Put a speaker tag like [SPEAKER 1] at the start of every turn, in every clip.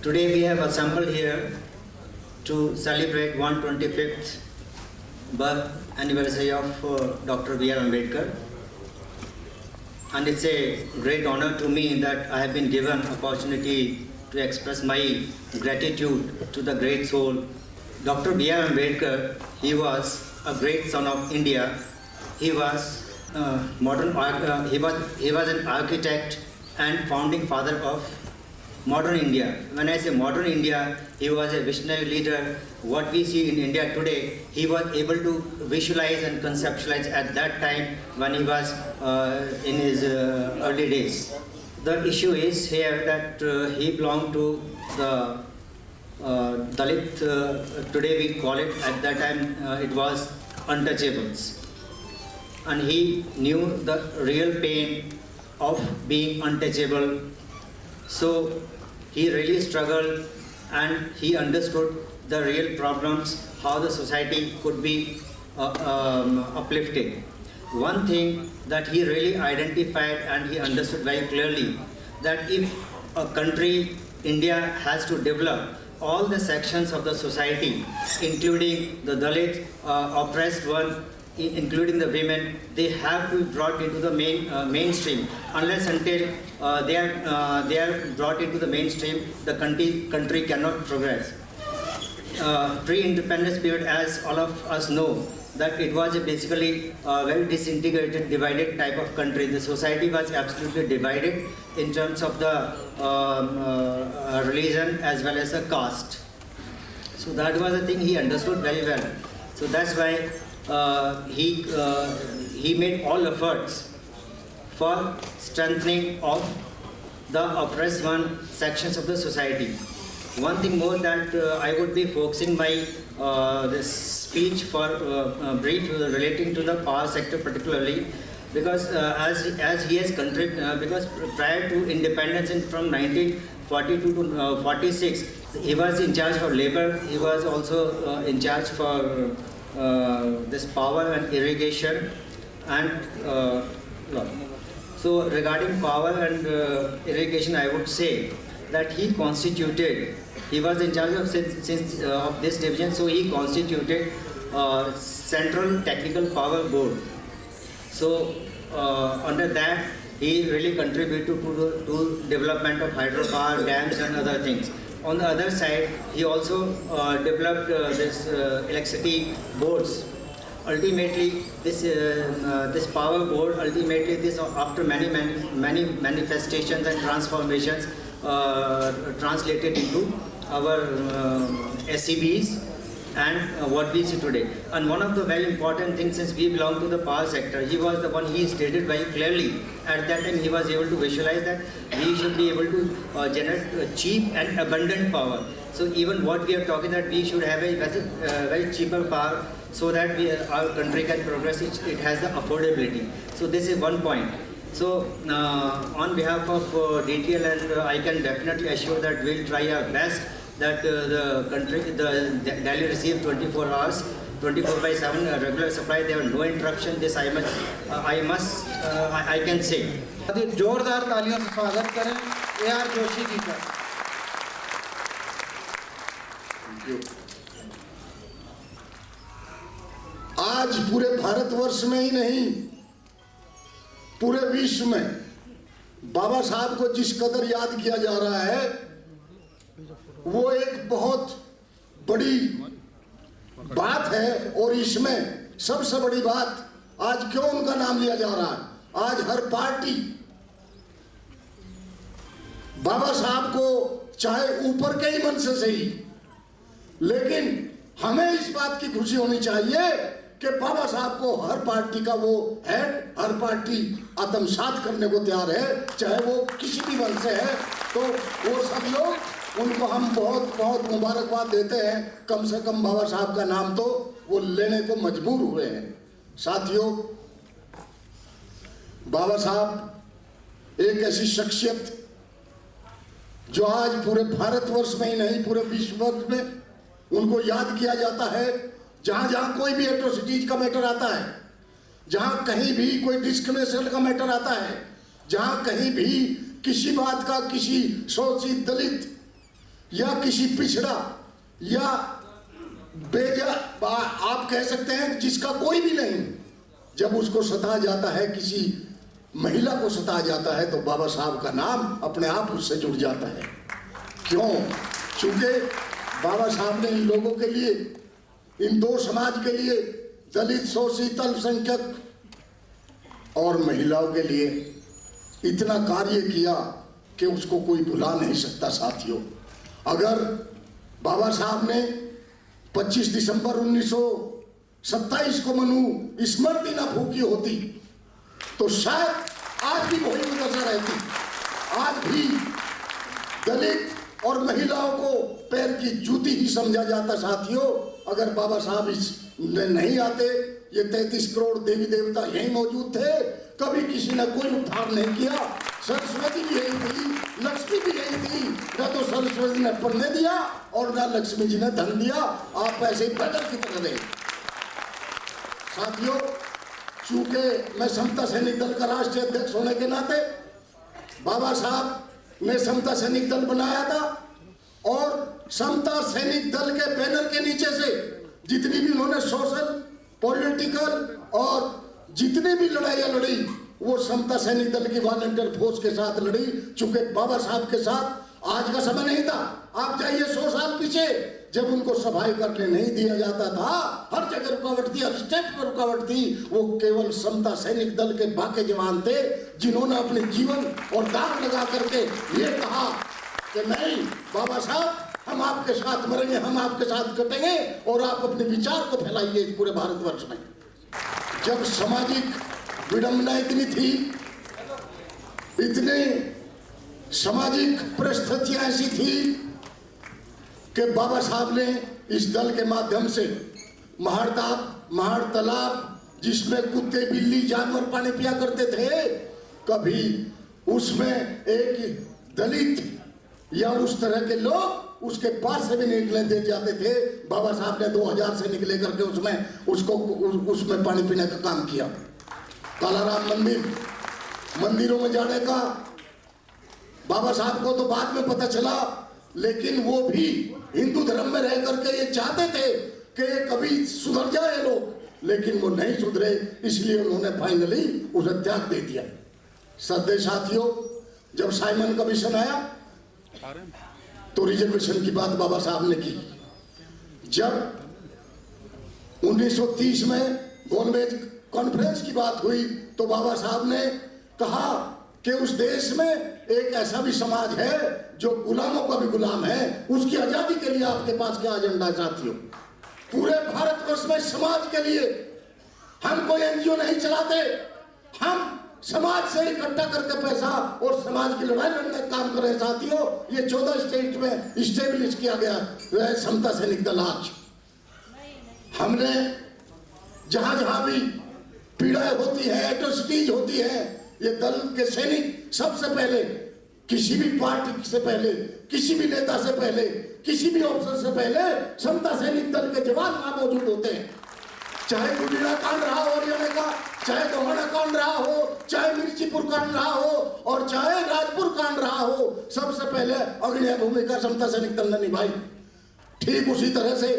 [SPEAKER 1] Today we have assembled here to celebrate 125th birth anniversary of Dr. B.R. Ambedkar. And it's a great honor to me that I have been given opportunity to express my gratitude to the great soul. Dr. B.R. Ambedkar, he was a great son of India. He was he was an architect and founding father of modern India. When I say modern India, he was a visionary leader. What we see in India today, he was able to visualize and conceptualize at that time when he was in his early days. The issue is here that he belonged to the Dalit, today we call it, at that time it was untouchables. And he knew the real pain of being untouchable. So he really struggled and he understood the real problems, how the society could be uplifted. One thing that he really identified and he understood very clearly, that if a country, India, has to develop, all the sections of the society, including the Dalit, oppressed one, including the women, they have to be brought into the mainstream. Unless until they are brought into the mainstream, the country cannot progress. Pre-independence period, as all of us know, that it was basically a very disintegrated, divided type of country. The society was absolutely divided in terms of the religion as well as the caste. So that was the thing he understood very well. So that's why he made all efforts for strengthening of the oppressed one sections of the society. One thing more that I would be focusing my this speech for brief relating to the power sector particularly, because as he has contributed, because prior to independence from 1942 to 46, he was in charge for labor. He was also in charge for this power and irrigation and so regarding power and irrigation, I would say that he was in charge of since of this division, so he constituted Central Technical Power Board. So under that, he really contributed to development of hydropower, dams and other things. On the other side, he also developed this electricity boards. Ultimately, this power board, ultimately this after many manifestations and transformations, translated into our SEBs and what we see today. And one of the very important things, since we belong to the power sector, he was the one, he stated very clearly at that time, he was able to visualize that we should be able to generate cheap and abundant power. So even what we are talking, that we should have a very cheaper power so that our country can progress, it has the affordability. So this is one point. So on behalf of DTL, and I can definitely assure that we'll try our best that the Delhi receive 24 hours, 24/7 regular supply. There were no interruption. This I can say.
[SPEAKER 2] जोरदार तालियों से स्वागत करें AR Joshi ji का।
[SPEAKER 3] आज पूरे भारतवर्ष में ही नहीं, पूरे विश्व में बाबा साहब को जिस कदर याद किया जा रहा है, वो एक बहुत बड़ी बात है। और इसमें सबसे बड़ी बात, आज क्यों उनका नाम लिया जा रहा है, आज हर पार्टी बाबा साहब को, चाहे ऊपर के ही मन से सही, लेकिन हमें इस बात की खुशी होनी चाहिए कि बाबा साहब को हर पार्टी का वो हेड, हर पार्टी आत्मसात करने को तैयार है, चाहे वो किसी भी वंश से है। तो वो सब लोग, उनको हम बहुत बहुत मुबारकबाद देते हैं। कम से कम बाबा साहब का नाम तो वो लेने को मजबूर हुए हैं। साथियों, बाबा साहब एक ऐसी शख्सियत जो आज पूरे भारतवर्ष में ही नहीं, पूरे विश्व में उनको याद किया जाता है। जहां जहां कोई भी एट्रोसिटीज का मैटर आता है, जहां कहीं भी कोई डिस्क्रिमिनेशन का मैटर आता है, जहां कहीं भी किसी बात का किसी शोषित दलित या किसी पिछड़ा या आप कह सकते हैं जिसका कोई भी नहीं, जब उसको सताया जाता है, किसी महिला को सताया जाता है, तो बाबा साहब का नाम अपने आप उससे जुड़ जाता है। क्यों? चूंकि बाबा साहब ने इन लोगों के लिए, इन दो समाज के लिए, दलित, शोषित, अल्पसंख्यक और महिलाओं के लिए इतना कार्य किया कि उसको कोई भुला नहीं सकता। साथियों, अगर बाबा साहब ने 25 दिसंबर 1927 को मनु स्मृति न फूकी होती तो शायद आज भी वही दशा रहती। आज भी दलित और महिलाओं को पैर की जूती ही समझा जाता। साथियों, अगर बाबा साहब इसमें नहीं आते, ये 33 करोड़ देवी देवता यही मौजूद थे, कभी किसी ने कोई उद्धार नहीं किया। सरस्वती भी यही थी, लक्ष्मी भी यही थी। न तो सरस्वती ने पढ़ने दिया और न लक्ष्मी जी ने धन दिया। आप ऐसे ही बैठक की तरह रहे। साथियों, चूंकि मैं समता सैनिक दल का राष्ट्रीय अध्यक्ष होने के नाते बाबा साहब ने समता सैनिक दल बनाया था और समता सैनिक दल के बैनर के नीचे से जितनी भी उन्होंने सोशल, पॉलिटिकल और जितनी भी लड़ाइयाँ लड़ी, वो समता सैनिक दल की वॉलंटियर फोर्स के साथ लड़ी। चूंकि बाबा साहब के साथ आज का समय नहीं था। आप जाइए 100 साल पीछे, जब उनको सफाई करने नहीं दिया जाता था, हर जगह रुकावट थी, हर स्टेप पर रुकावट थी। वो केवल समता सैनिक दल के बाकी जवान थे जिन्होंने अपने जीवन और दाग लगा करके ये कहा कि नहीं बाबा साहब, हम आपके साथ मरेंगे, हम आपके साथ कटेंगे और आप अपने विचार को फैलाइए पूरे भारतवर्ष में। जब सामाजिक विडंबना इतनी थी, इतने सामाजिक परिस्थितियां ऐसी थी कि बाबा साहब ने इस दल के माध्यम से महाड़ तालाब जिसमें कुत्ते, बिल्ली, जानवर पानी पिया करते थे, कभी उसमें एक दलित या उस तरह के लोग उसके पास से भी निकले दे जाते थे। बाबा साहब ने 2000 से निकले करके उसमें पानी पीने का काम किया। कालाराम मंदिरों में जाने का बाबा साहब को तो बाद में पता चला, लेकिन वो भी हिंदू धर्म में रह करके ये चाहते थे कि कभी सुधर जाए लोग, लेकिन वो नहीं सुधरे, इसलिए उन्होंने फाइनली उसे त्याग दे दिया। श्रद्धेय साथियों, जब साइमन कमीशन आया तो रिजर्वेशन की बात बाबा साहब ने की। जब 1930 में गोलमेज कॉन्फ्रेंस की बात हुई तो बाबा साहब ने कहा कि उस देश में एक ऐसा भी समाज है जो गुलामों का भी गुलाम है, उसकी आजादी के लिए आपके पास क्या एजेंडा है? साथियों, पूरे भारतवर्ष में समाज के लिए हम कोई एनजीओ नहीं चलाते, हम समाज से इकट्ठा करके पैसा और समाज की लड़ाई लड़ने का काम करें। साथियों, ये 14 स्टेट में इस्टेब्लिश किया गया समता सैनिक दल। आज हमने जहां जहां भी पीड़ाएं होती है, एट्रोसिटीज होती है, ये दल के सैनिक सबसे पहले किसी भी पार्टी से पहले, किसी भी नेता से पहले, किसी भी अफसर से पहले समता सैनिक दल के जवान वहां मौजूद होते हैं। चाहे गुडिया कांड रहा हो हरियाणा का, चाहे दोहाना कांड रहा हो, चाहे मिर्चीपुर कांड रहा हो और चाहे राजपुर कांड रहा हो, सबसे पहले अग्रणी भूमिका समता सैनिक दल ने निभाई। ठीक उसी तरह से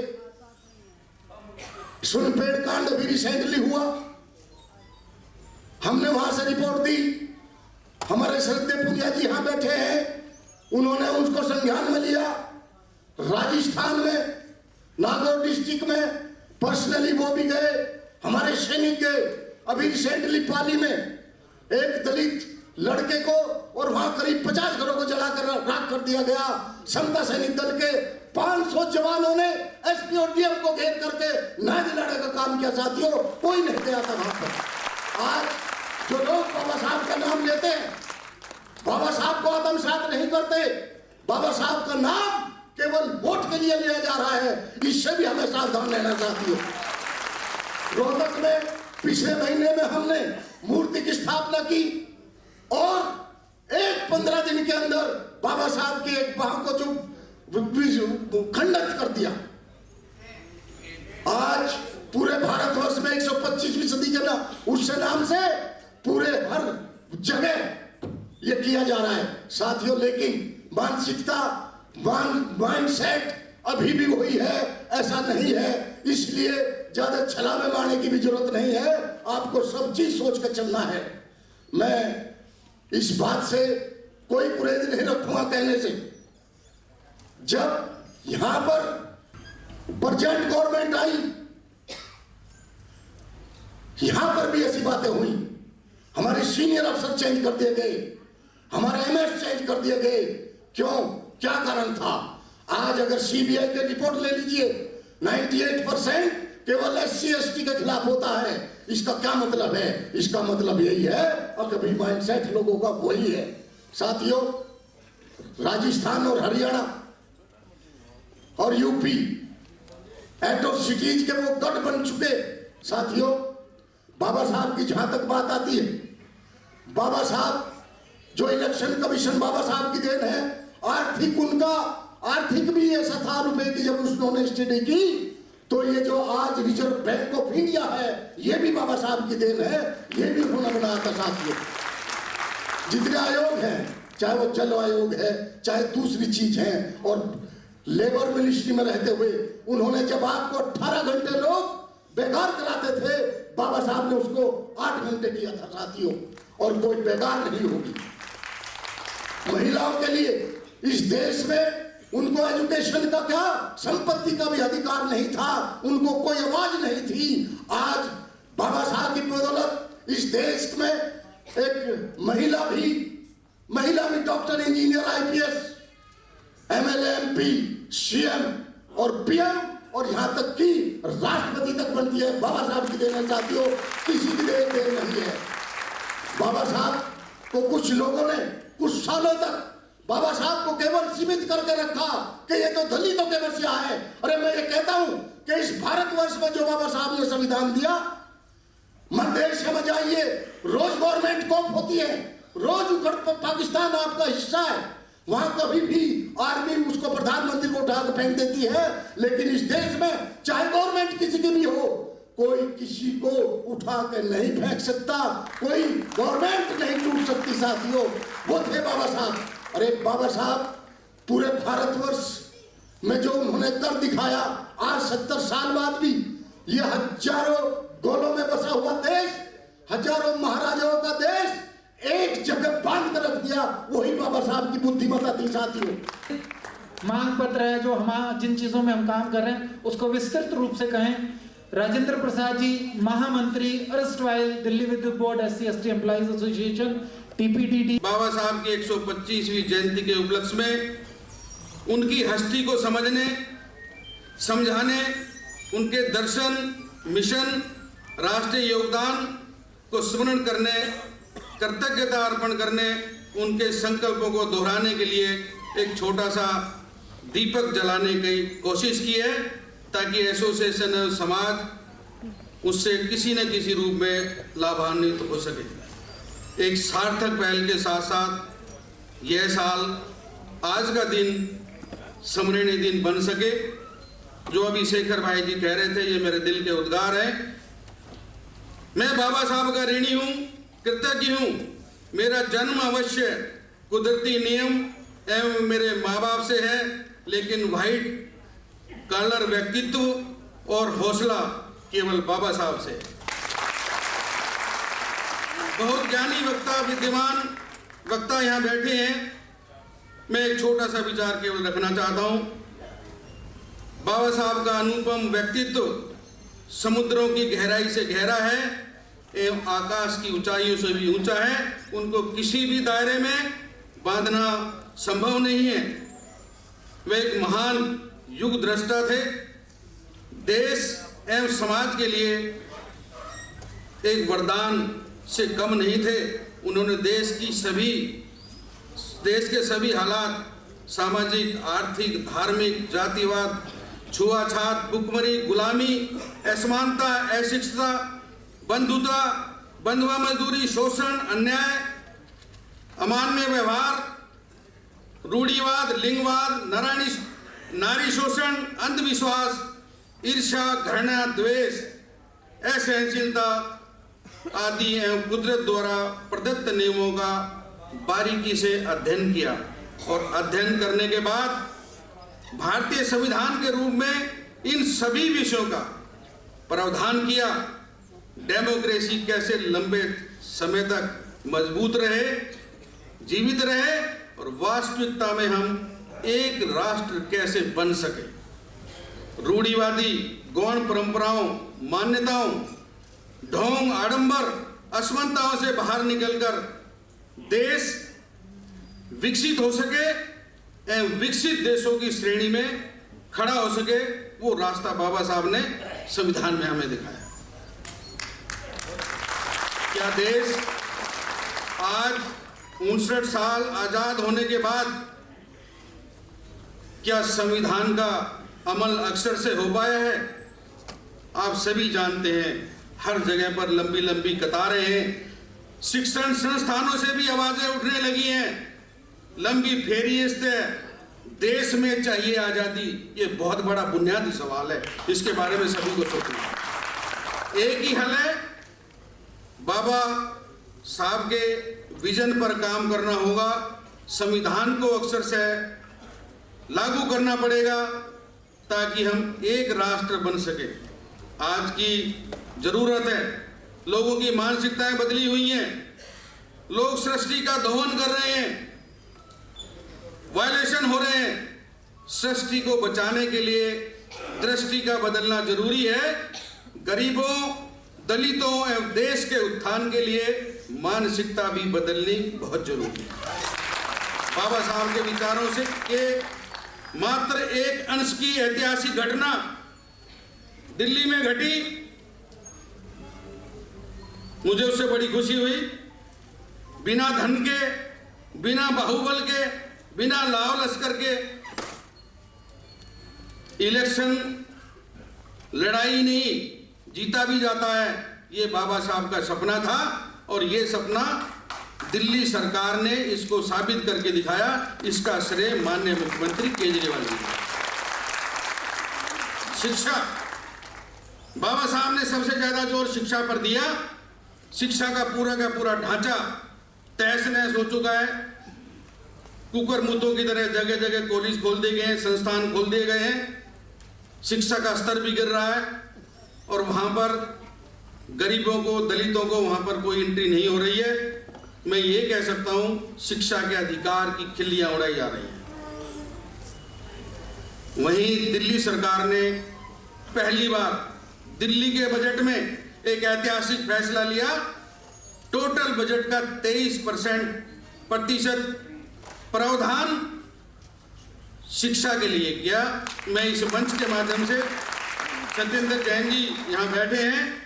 [SPEAKER 3] सुनपेड़ कांड भी रिसेंटली हुआ, हमने वहां से रिपोर्ट दी। हमारे श्रद्धेय पूजा जी यहां बैठे हैं, उन्होंने उसको संज्ञान में लिया। राजस्थान में नागौर डिस्ट्रिक्ट में पर्सनली वो भी गए, हमारे सैनिक गए। अभी रिसेंटली पाली में एक दलित लड़के को और वहां करीब 50 घरों को जलाकर राख कर दिया गया। समता सैनिक दल के 500 जवानों ने एसपी और डीएम को घेर करके न्याय दिलाने का काम किया। साथियों, कोई नहीं गया था वहां पर। आज जो लोग बाबा साहब का नाम लेते हैं, बाबा साहब को आत्मसात नहीं करते, बाबा साहब का नाम केवल वोट के लिए लिया जा रहा है, इससे भी हमें सावधान रहना चाहती हो। रोहतक में पिछले महीने में हमने मूर्ति की स्थापना की और एक 15 दिन के अंदर बाबा साहब की एक बाह को जो खंडित कर दिया। आज पूरे भारतवर्ष में 125वीं सदी के ना उससे नाम से पूरे हर जगह ये किया जा रहा है। साथियों, लेकिन मानसिकता माइंडसेट अभी भी वही है, ऐसा नहीं है। इसलिए ज्यादा छलावे मारने की भी जरूरत नहीं है, आपको सब चीज सोच कर चलना है। मैं इस बात से कोई गुरेज नहीं रखूंगा कहने से। जब यहां पर प्रेजेंट गवर्नमेंट आई, यहां पर भी ऐसी बातें हुई, हमारे सीनियर अफसर चेंज कर दिए गए, हमारे एमएस चेंज कर दिए गए। क्यों, क्या कारण था? आज अगर सीबीआई की रिपोर्ट ले लीजिए, 98% केवल SC ST के खिलाफ होता है। इसका क्या मतलब है? इसका मतलब यही है, और कभी माइंडसेट लोगों का वही है। साथियों, राजस्थान और हरियाणा और यूपी एट्रोसिटीज के वो गढ़ बन चुके। साथियों, बाबा साहब की जहां तक बात आती है, बाबा साहब जो इलेक्शन कमीशन बाबा साहब की देन है। आर्थिक भी ऐसा था रुपए की, जब उन्होंने स्टडी की तो ये जो आज रिजर्व बैंक ऑफ इंडिया है, ये भी बाबा साहब की देन है, ये भी उन्होंने बनाया था। साथियों, जितने आयोग हैं, चाहे वो जल आयोग है, चाहे दूसरी चीज है, और लेबर मिनिस्ट्री में रहते हुए उन्होंने जब आपको 18 घंटे लोग बेकार कराते थे, बाबा साहब ने उसको 8 घंटे किया था। साथियों, और कोई बेकार नहीं होगी। महिलाओं के लिए इस देश में उनको एजुकेशन का क्या, संपत्ति का भी अधिकार नहीं था, उनको कोई आवाज नहीं थी। आज बाबा साहब की बदौलत इस देश में एक महिला भी doctor, engineer, IPS, MLA, MP, CM और PM और यहां तक कि राष्ट्रपति तक बनती है। बाबा साहब की देन है साथियों, किसी की देन नहीं है। बाबा साहब को कुछ लोगों ने कुछ सालों तक बाबा साहब को केवल सीमित करके रखा कि ये तो दलितों के बसिया है। अरे मैं ये कहता हूं कि इस भारतवर्ष में जो बाबा साहब ने संविधान दिया, मध्य एशिया में जाइए, रोज गवर्नमेंट कॉप होती है, रोज पाकिस्तान आपका हिस्सा है, वहां कभी भी आर्मी उसको प्रधानमंत्री को उठा के फेंक देती है। लेकिन इस देश में चाहे गवर्नमेंट किसी की भी हो, कोई किसी को उठा के नहीं फेंक सकता, कोई गवर्नमेंट नहीं टूट सकती। साथियों, वो थे बाबा साहब। अरे बाबा साहब पूरे भारतवर्ष में जो उन्होंने कर दिखाया, आज 70 साल बाद भी ये हजारों गोलों में बसा हुआ देश, हजारों महाराजाओं का देश एक जगह बांध कर रख दिया, वही बाबा साहब की बुद्धिमत्ता थी। साथियों,
[SPEAKER 4] मांग पत्र है जो हम जिन चीजों में हम काम कर रहे हैं उसको विस्तृत रूप से कहें। राजेंद्र प्रसाद जी, महामंत्री, अर्स्टवाइल दिल्ली विद्युत board SC ST employees association TPTD।
[SPEAKER 5] बाबा साहब की 125वीं जयंती के उपलक्ष्य में उनकी हस्ती को समझने, समझाने, उनके दर्शन, मिशन, राष्ट्रीय योगदान को स्मरण करने, कृतज्ञता अर्पण करने, उनके संकल्पों को दोहराने के लिए एक छोटा सा दीपक जलाने की कोशिश की है, ताकि एसोसिएशन और समाज उससे किसी न किसी रूप में लाभान्वित हो सके। एक सार्थक पहल के साथ साथ यह साल, आज का दिन स्मरणीय दिन बन सके। जो अभी शेखर भाई जी कह रहे थे, ये मेरे दिल के उद्गार हैं। मैं बाबा साहब का ऋणी हूँ, कृतज्ञ हूँ। मेरा जन्म अवश्य कुदरती नियम एवं मेरे माँ बाप से है, लेकिन व्हाइट कॉलर व्यक्तित्व और हौसला केवल बाबा साहब से। बहुत ज्ञानी वक्ता, विद्यमान वक्ता यहाँ बैठे हैं। मैं एक छोटा सा विचार केवल रखना चाहता हूँ। बाबा साहब का अनुपम व्यक्तित्व समुद्रों की गहराई से गहरा है एवं आकाश की ऊंचाइयों से भी ऊंचा है। उनको किसी भी दायरे में बांधना संभव नहीं है। वे एक महान युग द्रष्टा थे। देश एवं समाज के लिए एक वरदान से कम नहीं थे। उन्होंने देश के सभी हालात, सामाजिक, आर्थिक, धार्मिक, जातिवाद, छुआछात, भुखमरी, गुलामी, असमानता, अशिक्षितता, बंधुता, बंधुआ मजदूरी, शोषण, अन्याय, अमानवीय व्यवहार, रूढ़िवाद, लिंगवाद, नारी शोषण, अंधविश्वास, ईर्ष्या, घृणा, द्वेष, असहनशीलता आदि एवं कुदरत द्वारा प्रदत्त नियमों का बारीकी से अध्ययन किया और अध्ययन करने के बाद भारतीय संविधान के रूप में इन सभी विषयों का प्रावधान किया। डेमोक्रेसी कैसे लंबे समय तक मजबूत रहे, जीवित रहे और वास्तविकता में हम एक राष्ट्र कैसे बन सके। रूढ़िवादी गौण परंपराओं, मान्यताओं, ढोंग, आडंबर, असमानताओं से बाहर निकलकर देश विकसित हो सके एवं विकसित देशों की श्रेणी में खड़ा हो सके, वो रास्ता बाबा साहब ने संविधान में हमें दिखाया। क्या देश आज 59 साल आजाद होने के बाद क्या संविधान का अमल अक्सर से हो पाया है? आप सभी जानते हैं, हर जगह पर लंबी लंबी कतारें हैं। शिक्षण संस्थानों से भी आवाजें उठने लगी हैं। लंबी फेरिस्त है, देश में चाहिए आजादी। ये बहुत बड़ा बुनियादी सवाल है, इसके बारे में सभी को सोचना। एक ही हल है, बाबा साहब के विजन पर काम करना होगा। संविधान को अक्सर से लागू करना पड़ेगा ताकि हम एक राष्ट्र बन सके। आज की जरूरत है, लोगों की मानसिकताएं बदली हुई हैं, लोग सृष्टि का दोहन कर रहे हैं, वायलेशन हो रहे हैं। सृष्टि को बचाने के लिए दृष्टि का बदलना जरूरी है। गरीबों, दलितों एवं देश के उत्थान के लिए मानसिकता भी बदलनी बहुत जरूरी है। बाबा साहब के विचारों से के मात्र एक अंश की ऐतिहासिक घटना दिल्ली में घटी, मुझे उससे बड़ी खुशी हुई। बिना धन के, बिना बाहुबल के, बिना लाव लश्कर के इलेक्शन लड़ाई नहीं, जीता भी जाता है। ये बाबा साहब का सपना था और ये सपना दिल्ली सरकार ने इसको साबित करके दिखाया। इसका श्रेय माननीय मुख्यमंत्री केजरीवाल जी को। शिक्षा, बाबा साहब ने सबसे ज्यादा जोर शिक्षा पर दिया। शिक्षा का पूरा ढांचा तहस नहस हो चुका है। कुकर मुतों की तरह जगह जगह कॉलेज खोल दिए गए हैं, संस्थान खोल दिए गए हैं। शिक्षा का स्तर भी गिर रहा है और वहां पर गरीबों को, दलितों को वहां पर कोई एंट्री नहीं हो रही है। मैं ये कह सकता हूं, शिक्षा के अधिकार की खिल्लियां उड़ाई जा रही हैं। वहीं दिल्ली सरकार ने पहली बार दिल्ली के बजट में एक ऐतिहासिक फैसला लिया। टोटल बजट का 23% प्रावधान शिक्षा के लिए किया। मैं इस मंच के माध्यम से, सत्येंद्र जैन जी यहाँ बैठे हैं,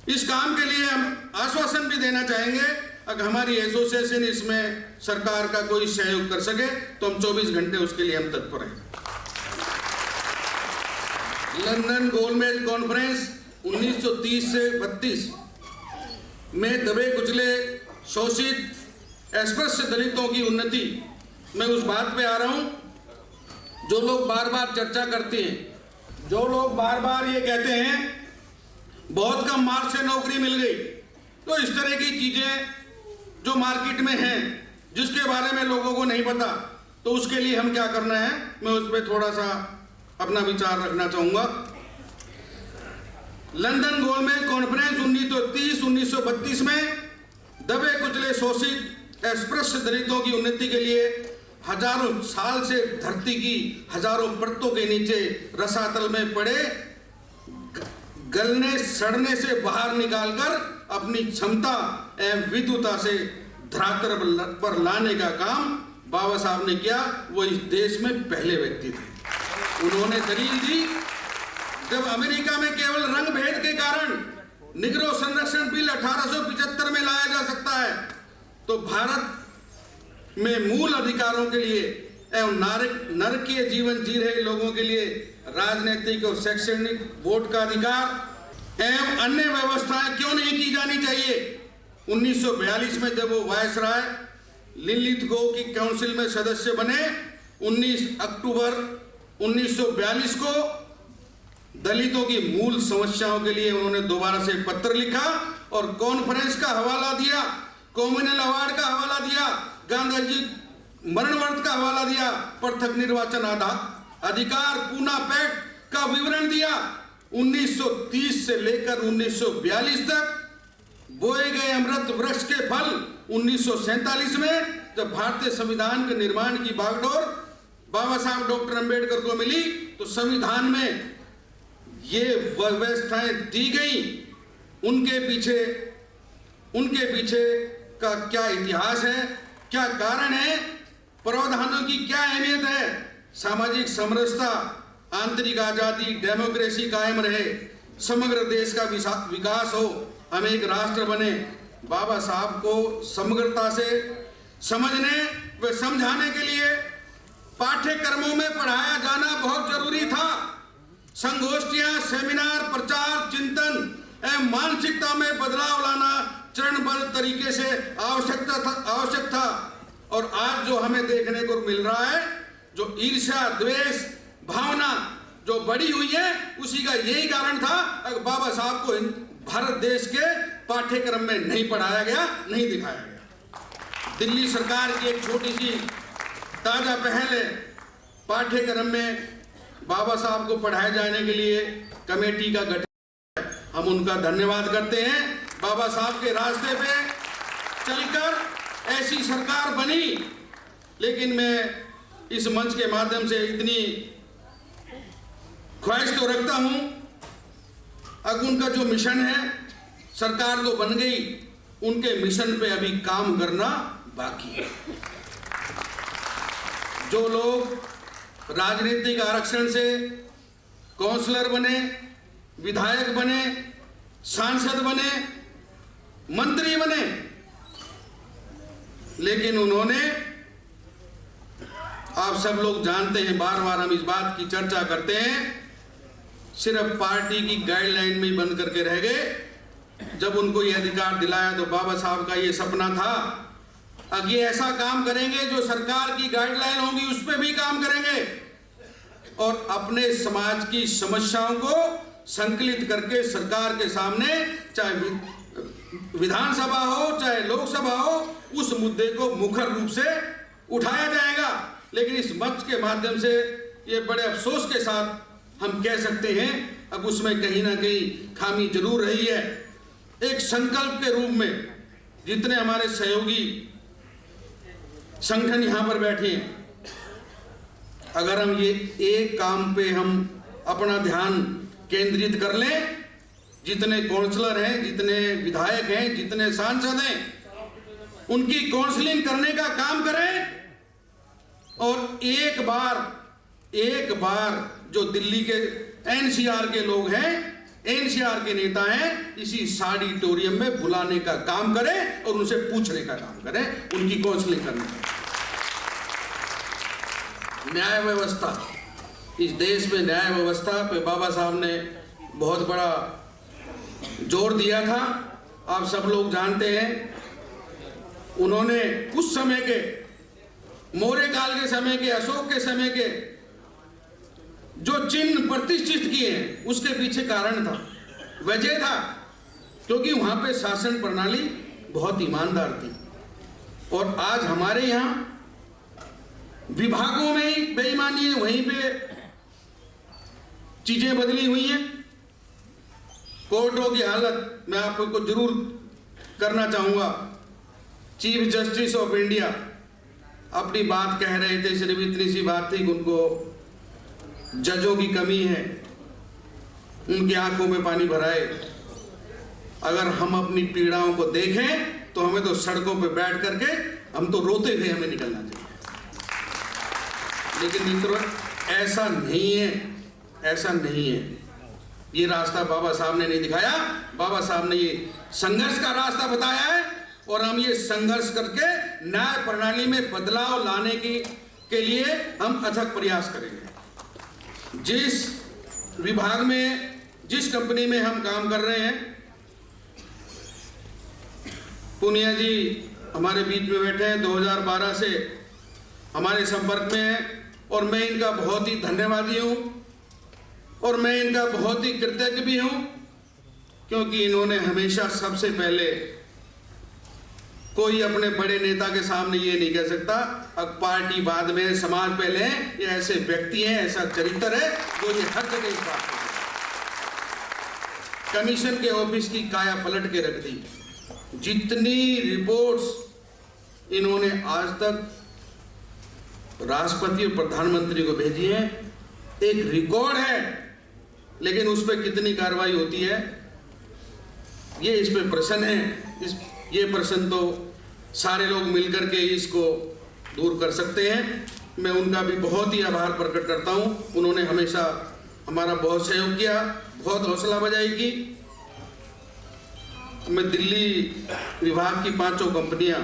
[SPEAKER 5] इस काम के लिए हम आश्वासन भी देना चाहेंगे। अगर हमारी एसोसिएशन इसमें सरकार का कोई सहयोग कर सके तो हम 24 घंटे उसके लिए हम तत्पर हैं। लंदन गोलमेज कॉन्फ्रेंस 1930 से 32 में दबे कुचले, शोषित, अस्पृश्य दलितों की उन्नति, मैं उस बात पे आ रहा हूं जो लोग बार बार चर्चा करते हैं, जो लोग बार बार ये कहते हैं बहुत कम मार्क्स से नौकरी मिल गई। तो इस तरह की चीजें जो मार्केट में हैं, जिसके बारे में लोगों को नहीं पता, तो उसके लिए हम क्या करना है, मैं उस पर थोड़ा सा अपना विचार रखना चाहूंगा। लंदन गोलमेज कॉन्फ्रेंस 1930-1932 में दबे कुचले, शोषित, अस्पृश्य दलितों की उन्नति के लिए हजारों साल से धरती की हजारों परतों के नीचे रसातल में पड़े, गलने सड़ने से बाहर निकालकर अपनी क्षमता एवं विद्युता से धरातल पर लाने का काम बाबा साहब ने किया। वो इस देश में पहले व्यक्ति थे। उन्होंने दलील दी, जब अमेरिका में केवल रंग भेद के कारण निग्रो संरक्षण बिल 1875 में लाया जा सकता है, तो भारत में मूल अधिकारों के लिए एवं नारकीय जीवन जी रहे लोगों के लिए राजनीतिक और शैक्षणिक वोट का अधिकार एवं अन्य व्यवस्थाएं क्यों नहीं की जानी चाहिए। 1942 में जब वो वायसराय लिनलिथगो की काउंसिल में सदस्य बने, 19 अक्टूबर 1942 को दलितों की मूल समस्याओं के लिए उन्होंने दोबारा से पत्र लिखा और कॉन्फ्रेंस का हवाला दिया, कॉमनवेल्थ अवार्ड का हवाला दिया, गांधी जी मरण वर्त का हवाला दिया, पृथक निर्वाचन अधिकार पूना पैक्ट का विवरण दिया। 1930 से लेकर 1942 तक बोए गए अमृत वृक्ष के फल 1947 में जब भारतीय संविधान के निर्माण की बागडोर बाबा साहब डॉक्टर अंबेडकर को मिली तो संविधान में ये व्यवस्थाएं दी गई। उनके पीछे का क्या इतिहास है, क्या कारण है, प्रावधानों की क्या अहमियत है। सामाजिक समरसता, आंतरिक आजादी, डेमोक्रेसी कायम रहे, समग्र देश का विकास हो, हम एक राष्ट्र बने। बाबा साहब को समग्रता से समझने व समझाने के लिए पाठ्यक्रमों में पढ़ाया जाना बहुत जरूरी था। संगोष्ठियां, सेमिनार, प्रचार, चिंतन एवं मानसिकता में बदलाव लाना चरणबद्ध तरीके से आवश्यक था। और आज जो हमें देखने को मिल रहा है, जो ईर्ष्या, द्वेष भावना जो बड़ी हुई है, उसी का यही कारण था। अगर बाबा साहब को भारत देश के पाठ्यक्रम में नहीं पढ़ाया गया, नहीं दिखाया गया। दिल्ली सरकार की एक छोटी सी ताजा पहल है, पाठ्यक्रम में बाबा साहब को पढ़ाए जाने के लिए कमेटी का गठन है। हम उनका धन्यवाद करते हैं। बाबा साहब के रास्ते पे चलकर ऐसी सरकार बनी। लेकिन मैं इस मंच के माध्यम से इतनी ख्वाहिश तो रखता हूं, अब उनका जो मिशन है, सरकार तो बन गई, उनके मिशन पे अभी काम करना बाकी है। जो लोग राजनीतिक आरक्षण से काउंसलर बने, विधायक बने, सांसद बने, मंत्री बने, लेकिन उन्होंने, आप सब लोग जानते हैं, बार बार हम इस बात की चर्चा करते हैं, सिर्फ पार्टी की गाइडलाइन में ही बंद करके रह गए। जब उनको ये अधिकार दिलाया तो बाबा साहब का ये सपना था, अब ये ऐसा काम करेंगे जो सरकार की गाइडलाइन होगी उस पर भी काम करेंगे और अपने समाज की समस्याओं को संकलित करके सरकार के सामने, चाहे विधानसभा हो चाहे लोकसभा हो, उस मुद्दे को मुखर रूप से उठाया जाएगा। लेकिन इस मंच के माध्यम से ये बड़े अफसोस के साथ हम कह सकते हैं, अब उसमें कहीं ना कहीं खामी जरूर रही है। एक संकल्प के रूप में जितने हमारे सहयोगी संगठन यहां पर बैठे हैं, अगर हम ये एक काम पे हम अपना ध्यान केंद्रित कर लें, जितने काउंसलर हैं, जितने विधायक हैं, जितने सांसद हैं, उनकी काउंसलिंग करने का काम करें और एक बार जो दिल्ली के एनसीआर के लोग हैं, एनसीआर के नेता हैं, इसी ऑडिटोरियम में बुलाने का काम करें और उनसे पूछने का काम करें, उनकी काउंसलिंग करने का। न्याय व्यवस्था, इस देश में न्याय व्यवस्था पे बाबा साहब ने बहुत बड़ा जोर दिया था। आप सब लोग जानते हैं, उन्होंने उस समय के मौर्य काल के समय के, अशोक के समय के जो चिन्ह प्रतिष्ठित किए हैं, उसके पीछे कारण था, वजह था, क्योंकि वहां पे शासन प्रणाली बहुत ईमानदार थी। और आज हमारे यहाँ विभागों में ही बेईमानी है, वहीं पे चीजें बदली हुई हैं। कोर्टों की हालत मैं आपको जरूर करना चाहूंगा। चीफ जस्टिस ऑफ इंडिया अपनी बात कह रहे थे, सिर्फ इतनी सी बात थी कि उनको जजों की कमी है, उनकी आंखों में पानी भराए। अगर हम अपनी पीड़ाओं को देखें तो हमें तो सड़कों पर बैठ करके हम तो रोते हुए हमें निकलना चाहिए। लेकिन मित्रों, ऐसा नहीं है, ऐसा नहीं है। ये रास्ता बाबा साहब ने नहीं दिखाया, बाबा साहब ने ये संघर्ष का रास्ता बताया है और हम ये संघर्ष करके न्याय प्रणाली में बदलाव लाने के लिए हम अथक प्रयास करेंगे। जिस विभाग में, जिस कंपनी में हम काम कर रहे हैं, पुनिया जी हमारे बीच में बैठे हैं, 2012 से हमारे संपर्क में हैं और मैं इनका बहुत ही धन्यवादी हूं और मैं इनका बहुत ही कृतज्ञ भी हूं, क्योंकि इन्होंने हमेशा सबसे पहले कोई अपने बड़े नेता के सामने ये नहीं कह सकता अब पार्टी बाद में समाज पहले है। ये ऐसे व्यक्ति हैं, ऐसा चरित्र है जो ये हर जगह इस बात को कमीशन के ऑफिस की काया पलट के रख दी। जितनी रिपोर्ट्स इन्होंने आज तक राष्ट्रपति और प्रधानमंत्री को भेजी है एक रिकॉर्ड है, लेकिन उस पर कितनी कार्रवाई होती है ये इस पे प्रश्न है। ये प्रश्न तो सारे लोग मिलकर के इसको दूर कर सकते हैं। मैं उनका भी बहुत ही आभार प्रकट करता हूं। उन्होंने हमेशा हमारा बहुत सहयोग किया, बहुत हौसला अफजाई की। मैं दिल्ली विभाग की 5 कंपनियां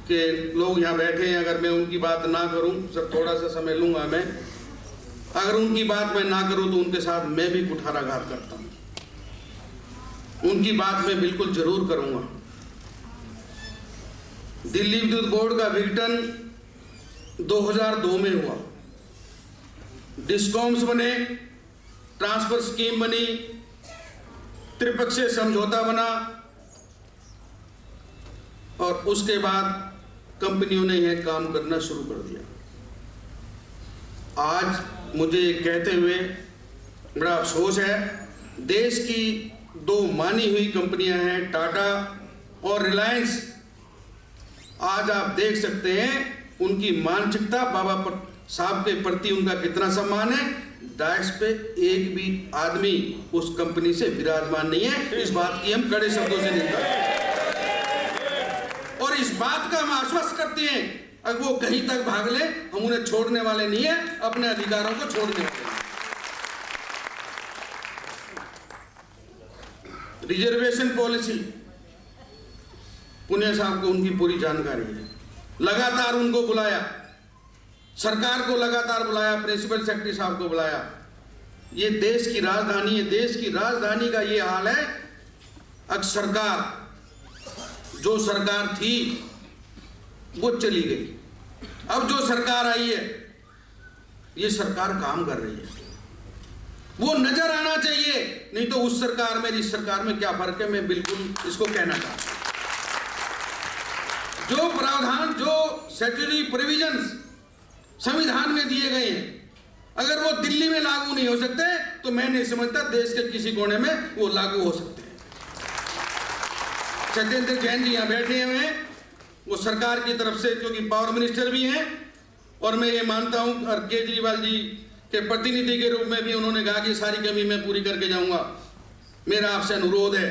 [SPEAKER 5] के लोग यहाँ बैठे हैं, अगर मैं उनकी बात ना करूं, सर थोड़ा सा समय लूंगा मैं, अगर उनकी बात मैं ना करूं तो उनके साथ मैं भी कुठाराघात करता हूं। उनकी बात मैं बिल्कुल जरूर करूंगा। दिल्ली विद्युत बोर्ड का विघटन 2002 में हुआ, डिस्कॉम्स बने, ट्रांसफर स्कीम बनी, त्रिपक्षीय समझौता बना और उसके बाद कंपनियों ने यह काम करना शुरू कर दिया। आज मुझे कहते हुए बड़ा अफसोस है, देश की 2 मानी हुई कंपनियां हैं टाटा और रिलायंस। आज आप देख सकते हैं उनकी मानसिकता, बाबा साहब के प्रति उनका कितना सम्मान है। डायस पे एक भी आदमी उस कंपनी से विराजमान नहीं है। इस बात की हम कड़े शब्दों से निंदा करते हैं और इस बात का हम आश्वस्त करते हैं अगर वो कहीं तक भाग ले, हम उन्हें छोड़ने वाले नहीं है, अपने अधिकारों को छोड़ने वाले हैं। रिजर्वेशन पॉलिसी पुनिया साहब को उनकी पूरी जानकारी है। लगातार उनको बुलाया, सरकार को लगातार बुलाया, प्रिंसिपल सेक्रेटरी साहब को बुलाया। ये देश की राजधानी है, देश की राजधानी का ये हाल है। अब सरकार, जो सरकार थी वो चली गई, अब जो सरकार आई है ये सरकार काम कर रही है, वो नजर आना चाहिए। नहीं तो उस सरकार में इस सरकार में क्या फर्क है, मैं बिल्कुल इसको कहना चाहता हूं। जो प्रावधान, जो स्टैट्यूटरी प्रोविजंस संविधान में दिए गए हैं, अगर वो दिल्ली में लागू नहीं हो सकते तो मैं नहीं समझता देश के किसी कोने में वो लागू हो सकते हैं। सत्येंद्र जैन जी यहाँ बैठे हुए हैं, वो सरकार की तरफ से क्योंकि पावर मिनिस्टर भी हैं और मैं ये मानता हूं और केजरीवाल जी के प्रतिनिधि के रूप में भी उन्होंने कहा कि सारी कमी मैं पूरी करके जाऊंगा। मेरा आपसे अनुरोध है,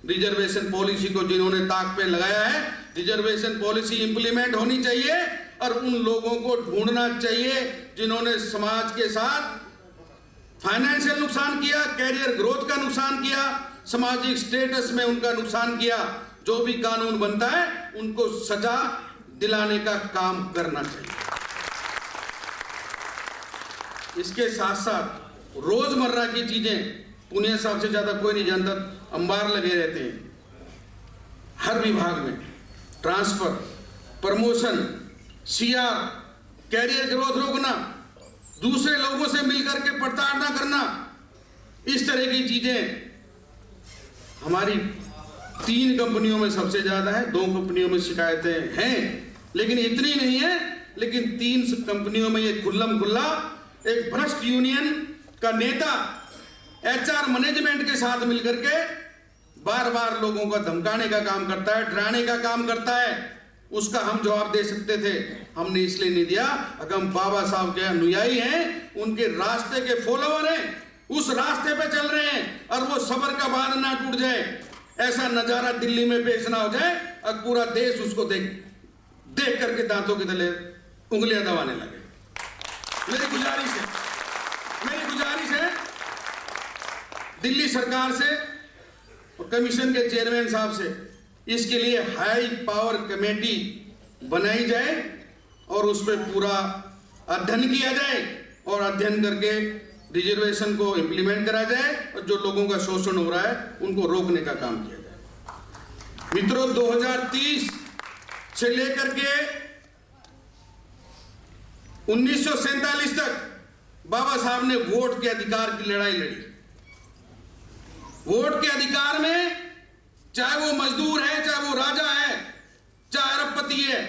[SPEAKER 5] रिजर्वेशन पॉलिसी को जिन्होंने ताक पे लगाया है, रिजर्वेशन पॉलिसी इंप्लीमेंट होनी चाहिए और उन लोगों को ढूंढना चाहिए जिन्होंने समाज के साथ फाइनेंशियल नुकसान किया, कैरियर ग्रोथ का नुकसान किया, सामाजिक स्टेटस में उनका नुकसान किया। जो भी कानून बनता है उनको सजा दिलाने का काम करना चाहिए। इसके साथ साथ रोजमर्रा की चीजें पुनिया साहब से ज्यादा कोई नहीं जानता, अंबार लगे रहते हैं हर विभाग में। Transfer, promotion, CR, career growth रोकना, दूसरे लोगों से मिलकर के प्रताड़ना करना, इस तरह की चीजें हमारी 3 कंपनियों में सबसे ज्यादा है। 2 कंपनियों में शिकायतें हैं लेकिन इतनी नहीं है। लेकिन 3 कंपनियों में ये खुल्लम खुल्ला एक भ्रष्ट यूनियन का नेता एचआर मैनेजमेंट के साथ मिलकर के बार बार लोगों को धमकाने का काम करता है, डराने का काम करता है। उसका हम जवाब दे सकते थे, हमने इसलिए नहीं दिया अगर हम बाबा साहब के अनुयायी हैं, उनके रास्ते के फॉलोअर हैं, उस रास्ते पे चल रहे हैं और वो सबर का बांध ना टूट जाए, ऐसा नजारा दिल्ली में पेश ना हो जाए और पूरा देश उसको देख करके दांतों के तले उंगलियां दबाने लगे। मेरी गुजारिश है दिल्ली सरकार से और कमीशन के चेयरमैन साहब से, इसके लिए हाई पावर कमेटी बनाई जाए और उस पर पूरा अध्ययन किया जाए और अध्ययन करके रिजर्वेशन को इंप्लीमेंट करा जाए और जो लोगों का शोषण हो रहा है उनको रोकने का काम किया जाए। मित्रों, 2030 से लेकर के 1947 तक बाबा साहब ने वोट के अधिकार की लड़ाई लड़ी। वोट के अधिकार में चाहे वो मजदूर है, चाहे वो राजा है, चाहे अरबपति है,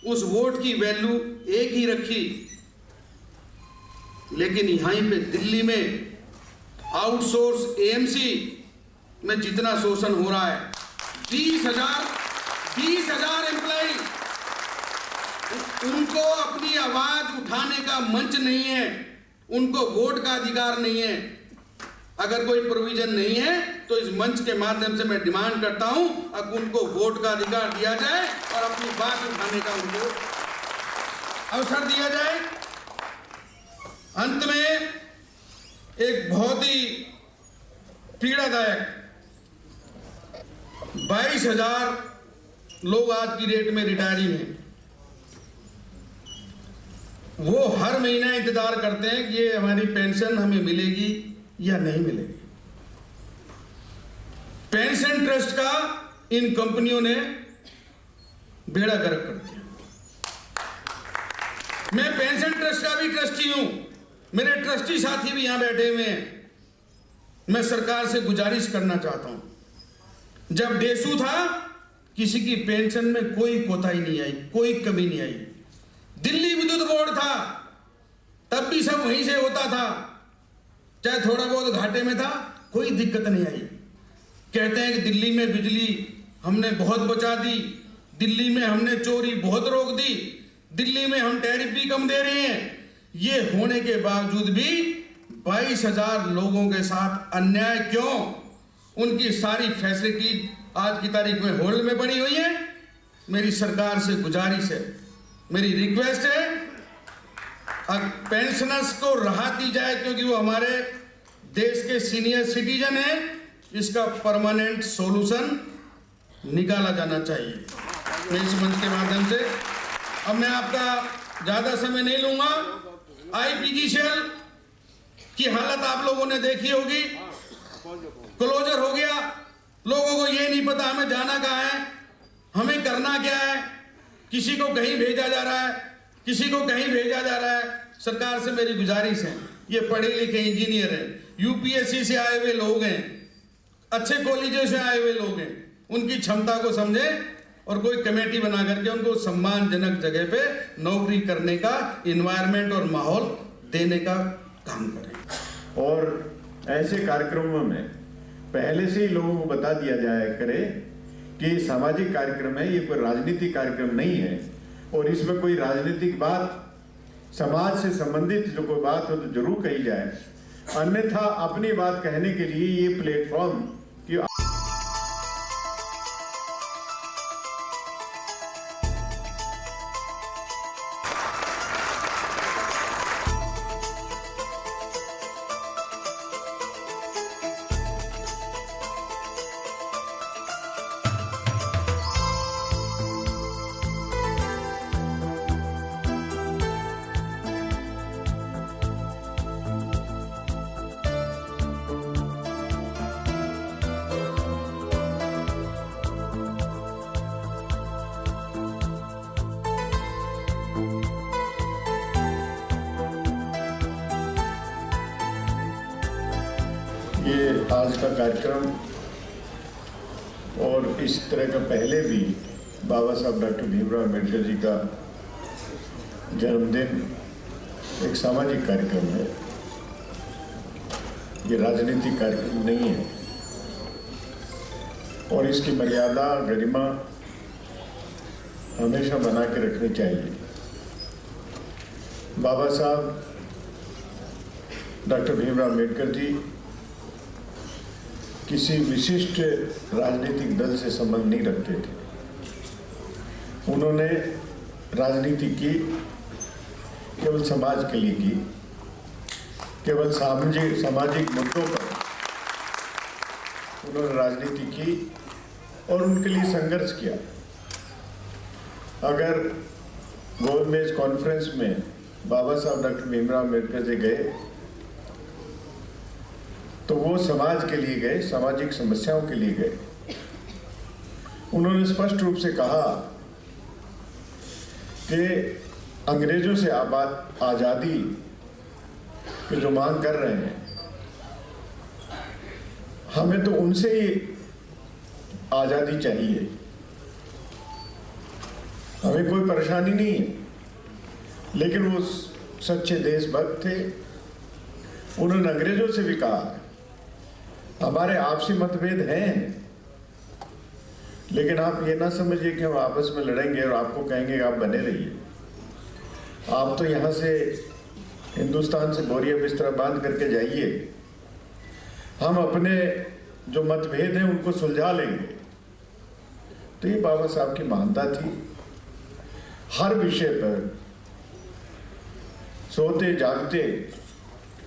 [SPEAKER 5] उस वोट की वैल्यू एक ही रखी। लेकिन यहीं पे दिल्ली में आउटसोर्स एएमसी में जितना शोषण हो रहा है, 20,000 एम्प्लॉय, उनको अपनी आवाज उठाने का मंच नहीं है, उनको वोट का अधिकार नहीं है। अगर कोई प्रोविजन नहीं है तो इस मंच के माध्यम से मैं डिमांड करता हूं अब उनको वोट का अधिकार दिया जाए और अपनी बात उठाने का उनको अवसर दिया जाए। अंत में एक बहुत ही पीड़ादायक 22,000 लोग आज की डेट में रिटायरिंग हैं। वो हर महीना इंतजार करते हैं कि ये हमारी पेंशन हमें मिलेगी या नहीं मिलेगी। पेंशन ट्रस्ट का इन कंपनियों ने बेड़ा गर्क कर दिया। मैं पेंशन ट्रस्ट का भी ट्रस्टी हूं, मेरे ट्रस्टी साथी भी यहां बैठे हुए हैं। मैं सरकार से गुजारिश करना चाहता हूं, जब डेसू था किसी की पेंशन में कोई कोताही नहीं आई, कोई कमी नहीं आई। दिल्ली विद्युत बोर्ड था तब भी सब वहीं से होता था, चाहे थोड़ा बहुत घाटे में था, कोई दिक्कत नहीं आई। कहते हैं कि दिल्ली में बिजली हमने बहुत बचा दी, दिल्ली में हमने चोरी बहुत रोक दी, दिल्ली में हम टैरिफ भी कम दे रहे हैं। ये होने के बावजूद भी 22,000 लोगों के साथ अन्याय क्यों? उनकी सारी फैसिलिटी आज की तारीख में होल्ड में पड़ी हुई है। मेरी सरकार से गुजारिश है, मेरी रिक्वेस्ट है, पेंशनर्स को राहत दी जाए क्योंकि वो हमारे देश के सीनियर सिटीजन हैं। इसका परमानेंट सॉल्यूशन निकाला जाना चाहिए। मैं इस मंच के माध्यम से, अब मैं आपका ज्यादा समय नहीं लूंगा। आईपीजीसीएल की हालत आप लोगों ने देखी होगी, क्लोजर हो गया, लोगों को ये नहीं पता हमें जाना कहाँ है, हमें करना क्या है, किसी को कहीं भेजा जा रहा है, किसी को कहीं भेजा जा रहा है। सरकार से मेरी गुजारिश है, ये पढ़े लिखे इंजीनियर हैं, यूपीएससी से आए हुए लोग हैं, अच्छे कॉलेजों से आए हुए लोग हैं, उनकी क्षमता को समझें और कोई कमेटी बना करके उनको सम्मानजनक जगह पे नौकरी करने का इन्वायरमेंट और माहौल देने का काम करें।
[SPEAKER 6] और ऐसे कार्यक्रमों में पहले से ही लोगों को बता दिया जाए करे कि सामाजिक कार्यक्रम है, ये कोई राजनीतिक कार्यक्रम नहीं है और इसमें कोई राजनीतिक बात, समाज से संबंधित जो कोई बात हो तो जरूर कही जाए, अन्यथा अपनी बात कहने के लिए ये प्लेटफॉर्म कि ये आज का कार्यक्रम और इस तरह का पहले भी बाबा साहब डॉक्टर भीमराव अम्बेडकर जी का जन्मदिन एक सामाजिक कार्यक्रम है, ये राजनीतिक कार्यक्रम नहीं है और इसकी मर्यादा गरिमा हमेशा बना के रखनी चाहिए। बाबा साहब डॉक्टर भीमराव अम्बेडकर जी किसी विशिष्ट राजनीतिक दल से संबंध नहीं रखते थे। उन्होंने राजनीति की केवल समाज के लिए की, केवल सामाजिक मुद्दों पर उन्होंने राजनीति की और उनके लिए संघर्ष किया। अगर गोलमेज कॉन्फ्रेंस में बाबा साहब डॉक्टर भीमराव अम्बेडकर जी गए तो वो समाज के लिए गए, सामाजिक समस्याओं के लिए गए। उन्होंने स्पष्ट रूप से कहा कि अंग्रेजों से आज़ादी की जो मांग कर रहे हैं, हमें तो उनसे ही आज़ादी चाहिए। हमें कोई परेशानी नहीं है, लेकिन वो सच्चे देशभक्त थे। उन्होंने अंग्रेजों से भी कहा हमारे आपसी मतभेद हैं, लेकिन आप ये ना समझिए कि हम आपस में लड़ेंगे और आपको कहेंगे कि आप बने रहिए। आप तो यहाँ से हिंदुस्तान से बोरिया बिस्तरा बांध करके जाइए, हम अपने जो मतभेद हैं उनको सुलझा लेंगे। तो ये बाबा साहब की महानता थी। हर विषय पर सोते जागते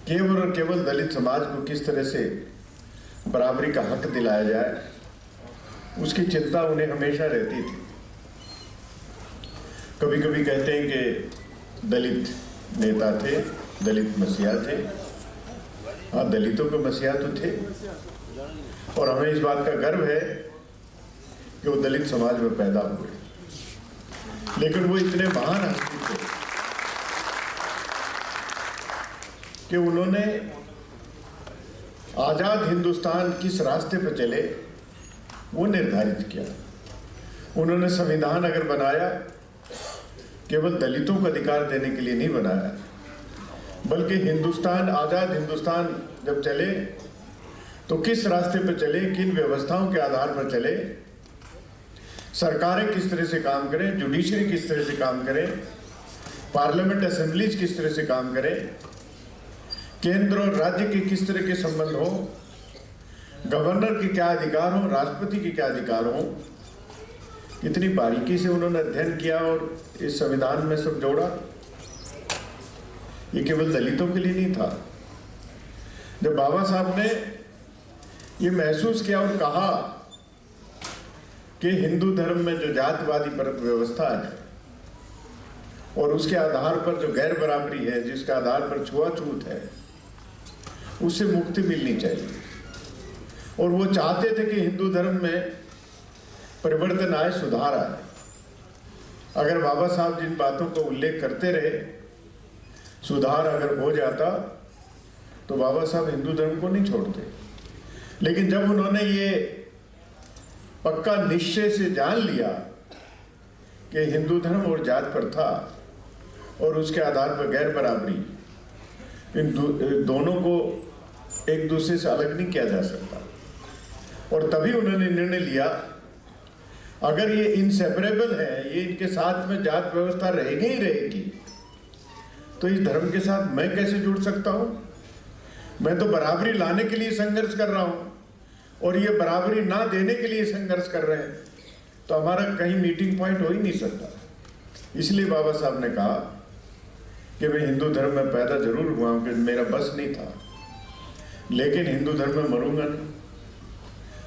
[SPEAKER 6] केवल और केवल दलित समाज को किस तरह से बराबरी का हक दिलाया जाए, उसकी चिंता उन्हें हमेशा रहती थी। कभी कभी कहते हैं कि दलित नेता थे, दलित मसीहा थे। हाँ, दलितों के मसीहा तो थे, और हमें इस बात का गर्व है कि वो दलित समाज में पैदा हुए। लेकिन वो इतने महान हस्ती थे कि उन्होंने आजाद हिंदुस्तान किस रास्ते पर चले वो निर्धारित किया। उन्होंने संविधान अगर बनाया, केवल दलितों को अधिकार देने के लिए नहीं बनाया, बल्कि हिंदुस्तान, आजाद हिंदुस्तान जब चले तो किस रास्ते पर चले, किन व्यवस्थाओं के आधार पर चले, सरकारें किस तरह से काम करें, जुडिशरी किस तरह से काम करें, पार्लियामेंट असेंबलीज किस तरह से काम करें, केंद्र और राज्य के किस तरह के संबंध हो, गवर्नर के क्या अधिकार हो, राष्ट्रपति के क्या अधिकार हो, इतनी बारीकी से उन्होंने अध्ययन किया और इस संविधान में सब जोड़ा। ये केवल दलितों के लिए नहीं था। जब बाबा साहब ने ये महसूस किया और कहा कि हिंदू धर्म में जो जातिवादी व्यवस्था है और उसके आधार पर जो गैर बराबरी है, जिसके आधार पर छुआछूत है, उससे मुक्ति मिलनी चाहिए। और वो चाहते थे कि हिंदू धर्म में परिवर्तन आए, सुधार आए। अगर बाबा साहब जिन बातों का उल्लेख करते रहे, सुधार अगर हो जाता तो बाबा साहब हिंदू धर्म को नहीं छोड़ते। लेकिन जब उन्होंने ये पक्का निश्चय से जान लिया कि हिंदू धर्म और जात प्रथा और उसके आधार पर गैर बराबरी, इन दोनों को एक दूसरे से अलग नहीं किया जा सकता, और तभी उन्होंने निर्णय लिया अगर ये इनसेपरेबल है, ये इनके साथ में जात व्यवस्था रहेगी ही रहेगी, तो इस धर्म के साथ मैं कैसे जुड़ सकता हूं? मैं तो बराबरी लाने के लिए संघर्ष कर रहा हूं और ये बराबरी ना देने के लिए संघर्ष कर रहे हैं, तो हमारा कहीं मीटिंग पॉइंट हो ही नहीं सकता। इसलिए बाबा साहब ने कहा कि मैं हिंदू धर्म में पैदा जरूर हुआ हूं, कि मेरा बस नहीं था, लेकिन हिंदू धर्म में मरूंगा नहीं।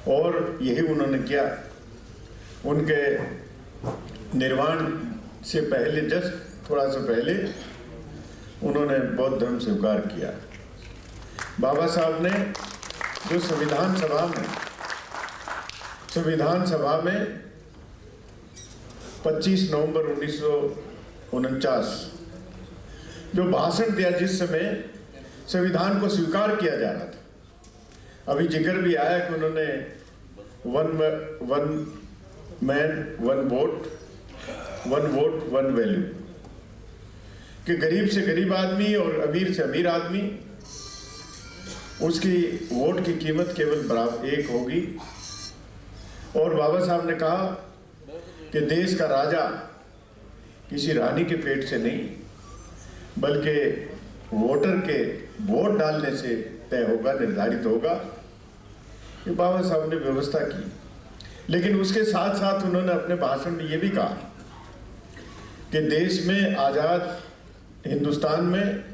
[SPEAKER 6] और यही उन्होंने किया। उनके निर्वाण से पहले, जस्ट थोड़ा सा पहले, उन्होंने बौद्ध धर्म स्वीकार किया। बाबा साहब ने जो संविधान सभा में 25 नवंबर 1949 जो भाषण दिया, जिस समय संविधान को स्वीकार किया जा रहा था, अभी जिक्र भी आया कि उन्होंने one man one vote one value, कि गरीब से गरीब आदमी और अमीर से अमीर आदमी, उसकी वोट की कीमत केवल बराबर एक होगी। और बाबा साहब ने कहा कि देश का राजा किसी रानी के पेट से नहीं, बल्कि वोटर के वोट डालने से तय होगा, निर्धारित होगा। ये बाबा साहब ने व्यवस्था की। लेकिन उसके साथ साथ उन्होंने अपने भाषण में ये भी कहा कि देश में, आजाद हिंदुस्तान में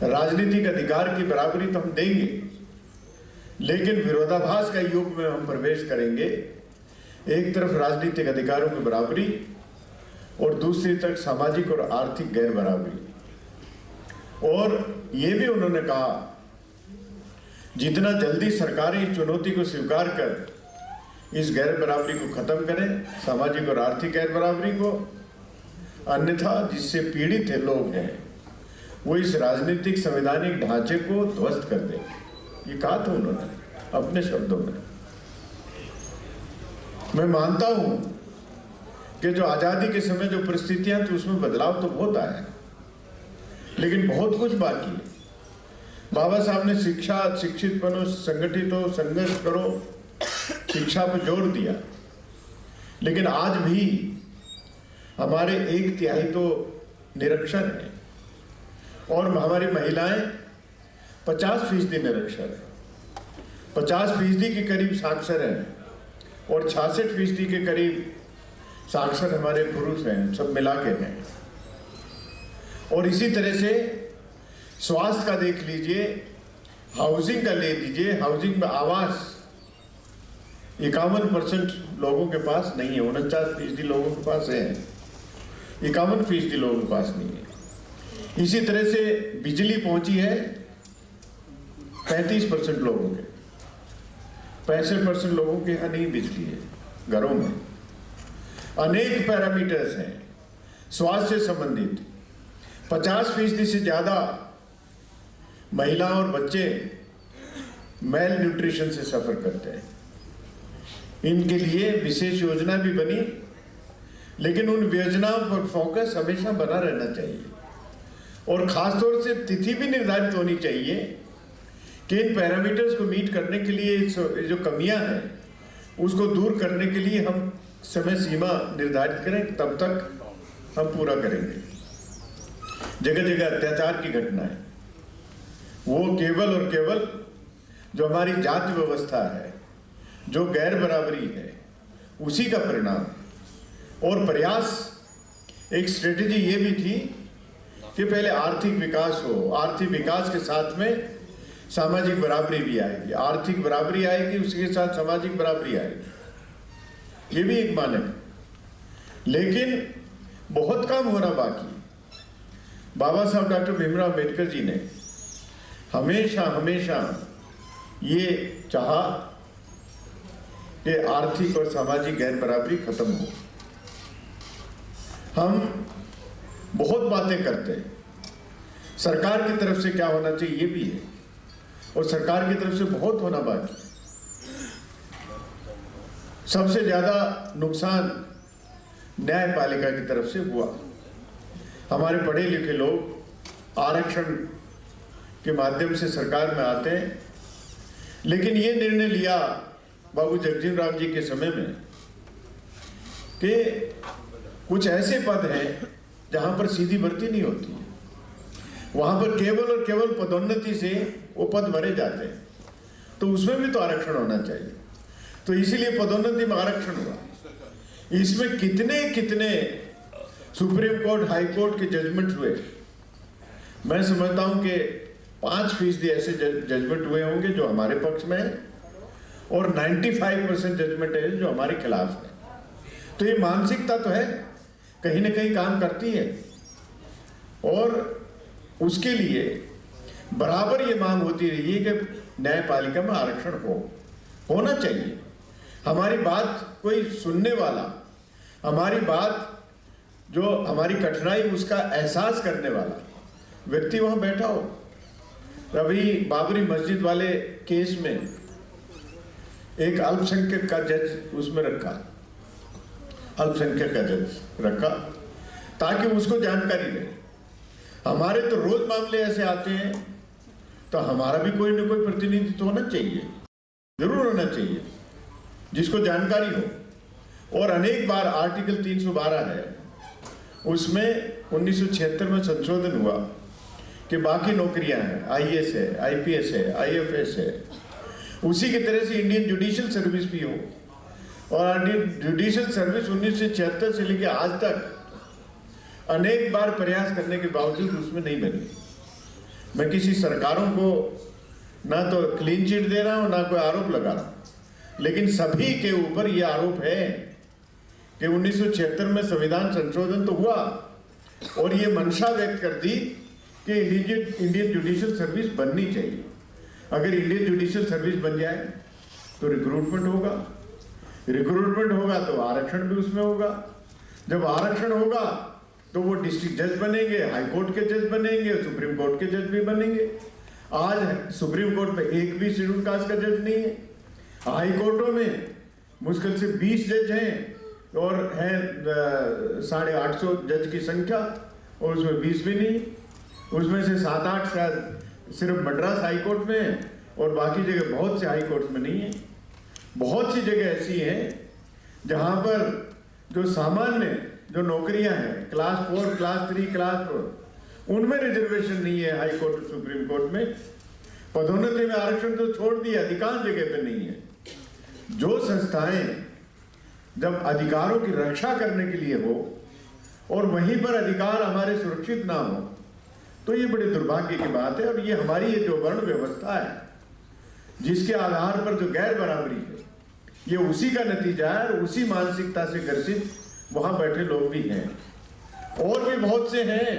[SPEAKER 6] राजनीतिक अधिकार की बराबरी तो हम देंगे, लेकिन विरोधाभास का युग में हम प्रवेश करेंगे। एक तरफ राजनीतिक अधिकारों की बराबरी और दूसरी तरफ सामाजिक और आर्थिक गैर बराबरी। और ये भी उन्होंने कहा जितना जल्दी सरकारें इस चुनौती को स्वीकार कर इस गैर बराबरी को खत्म करें, सामाजिक और आर्थिक गैर बराबरी को, अन्यथा जिससे पीड़ित है लोग हैं वो इस राजनीतिक संवैधानिक ढांचे को ध्वस्त कर देंगे। ये कहा था उन्होंने अपने शब्दों में। मैं मानता हूं कि जो आज़ादी के समय जो परिस्थितियां थी उसमें बदलाव तो बहुत आया, लेकिन बहुत कुछ बाकी है। बाबा साहब ने शिक्षित बनो, संगठित हो, संघर्ष करो, शिक्षा पर जोर दिया, लेकिन आज भी हमारे 1/3 तो निरक्षर हैं और हमारी महिलाएं 50% निरक्षर है, 50% के करीब साक्षर हैं और 66% के करीब साक्षर हमारे पुरुष हैं, सब मिला के हैं। और इसी तरह से स्वास्थ्य का देख लीजिए, हाउसिंग का ले लीजिए, हाउसिंग में आवास 51% लोगों के पास नहीं है, 49% लोगों के पास है, 51% लोगों के पास नहीं है। इसी तरह से बिजली पहुंची है 35% लोगों के, 65% लोगों के यहाँ नहीं बिजली है घरों में। अनेक पैरामीटर्स हैं स्वास्थ्य से संबंधित, 50% से ज़्यादा महिला और बच्चे मेल न्यूट्रिशन से सफ़र करते हैं। इनके लिए विशेष योजना भी बनी, लेकिन उन योजनाओं पर फोकस हमेशा बना रहना चाहिए और ख़ासतौर से तिथि भी निर्धारित होनी चाहिए कि इन पैरामीटर्स को मीट करने के लिए जो कमियां हैं उसको दूर करने के लिए हम समय सीमा निर्धारित करें, तब तक हम पूरा करेंगे। जगह जगह अत्याचार की घटना है, वो केवल और केवल जो हमारी जाति व्यवस्था है, जो गैर बराबरी है, उसी का परिणाम और प्रयास। एक स्ट्रेटेजी ये भी थी कि पहले आर्थिक विकास हो, आर्थिक विकास के साथ में सामाजिक बराबरी भी आएगी, आर्थिक बराबरी आएगी, उसके साथ सामाजिक बराबरी आएगी, ये भी एक मानक है। लेकिन बहुत काम होना बाकी। बाबा साहब डॉक्टर भीमराव अम्बेडकर जी ने हमेशा हमेशा ये चाहा कि आर्थिक और सामाजिक गैर बराबरी खत्म हो। हम बहुत बातें करते हैं, सरकार की तरफ से क्या होना चाहिए ये भी है, और सरकार की तरफ से बहुत होना बाकी है। सबसे ज्यादा नुकसान न्यायपालिका की तरफ से हुआ। हमारे पढ़े लिखे लोग आरक्षण के माध्यम से सरकार में आते हैं, लेकिन ये निर्णय लिया बाबू जगजीवन राम जी के समय में कि कुछ ऐसे पद हैं जहां पर सीधी भर्ती नहीं होती है, वहां पर केवल और केवल पदोन्नति से वो पद भरे जाते हैं, तो उसमें भी तो आरक्षण होना चाहिए। तो इसीलिए पदोन्नति में आरक्षण हुआ। इसमें कितने कितने सुप्रीम कोर्ट, हाई कोर्ट के जजमेंट हुए। मैं समझता हूं कि 5% ऐसे जजमेंट हुए होंगे जो हमारे पक्ष में है और 95% जजमेंट है जो हमारे खिलाफ है। तो ये मानसिकता तो है, कहीं ना कहीं काम करती है, और उसके लिए बराबर ये मांग होती रही है कि न्यायपालिका में आरक्षण होना चाहिए। हमारी बात कोई सुनने वाला, हमारी बात जो हमारी कठिनाई उसका एहसास करने वाला व्यक्ति वहां बैठा हो। अभी बाबरी मस्जिद वाले केस में एक अल्पसंख्यक का जज उसमें रखा, अल्पसंख्यक का जज रखा ताकि उसको जानकारी रहे। हमारे तो रोज मामले ऐसे आते हैं, तो हमारा भी कोई न कोई प्रतिनिधित्व होना चाहिए, जरूर होना चाहिए, जिसको जानकारी हो। और अनेक बार आर्टिकल 312 है, उसमें 1976 में संशोधन हुआ कि बाकी नौकरियां हैं, IAS है, IPS है, IFS है, उसी की तरह से इंडियन जुडिशियल सर्विस भी हो। और जुडिशियल सर्विस 1976 से लेकर आज तक अनेक बार प्रयास करने के बावजूद उसमें नहीं बनी। मैं किसी सरकारों को ना तो क्लीन चिट दे रहा हूं, ना कोई आरोप लगा रहा हूं, लेकिन सभी के ऊपर यह आरोप है कि 1976 में संविधान संशोधन तो हुआ और ये मंशा व्यक्त कर दी कि इंडियन जुडिशियल सर्विस बननी चाहिए। अगर इंडियन जुडिशियल सर्विस बन जाए तो रिक्रूटमेंट होगा, रिक्रूटमेंट होगा तो आरक्षण भी उसमें होगा। जब आरक्षण होगा तो वो डिस्ट्रिक्ट जज बनेंगे, हाई कोर्ट के जज बनेंगे, सुप्रीम कोर्ट के जज भी बनेंगे। आज सुप्रीम कोर्ट में एक भी शेड्यूल कास्ट का जज नहीं है। हाई कोर्टों में मुश्किल से 20 जज हैं और है 850 जज की संख्या, और उसमें 20 भी नहीं, उसमें से 7-8 शायद सिर्फ मद्रास हाई कोर्ट में है, और बाकी जगह बहुत से हाई कोर्ट में नहीं है। बहुत सी जगह ऐसी हैं जहाँ पर जो सामान्य जो नौकरियां हैं, क्लास 4, क्लास 3, क्लास 4, उनमें रिजर्वेशन नहीं है हाई कोर्ट और सुप्रीम कोर्ट में। पदोन्नति में आरक्षण तो छोड़ दिया, अधिकांश जगह पे नहीं है। जो संस्थाएं जब अधिकारों की रक्षा करने के लिए हो और वहीं पर अधिकार हमारे सुरक्षित ना हो, तो ये बड़े दुर्भाग्य की बात है। और ये हमारी ये जो वर्ण व्यवस्था है, जिसके आधार पर जो गैर बराबरी है, ये उसी का नतीजा है, और उसी मानसिकता से ग्रसित वहां बैठे लोग भी हैं। और भी बहुत से हैं,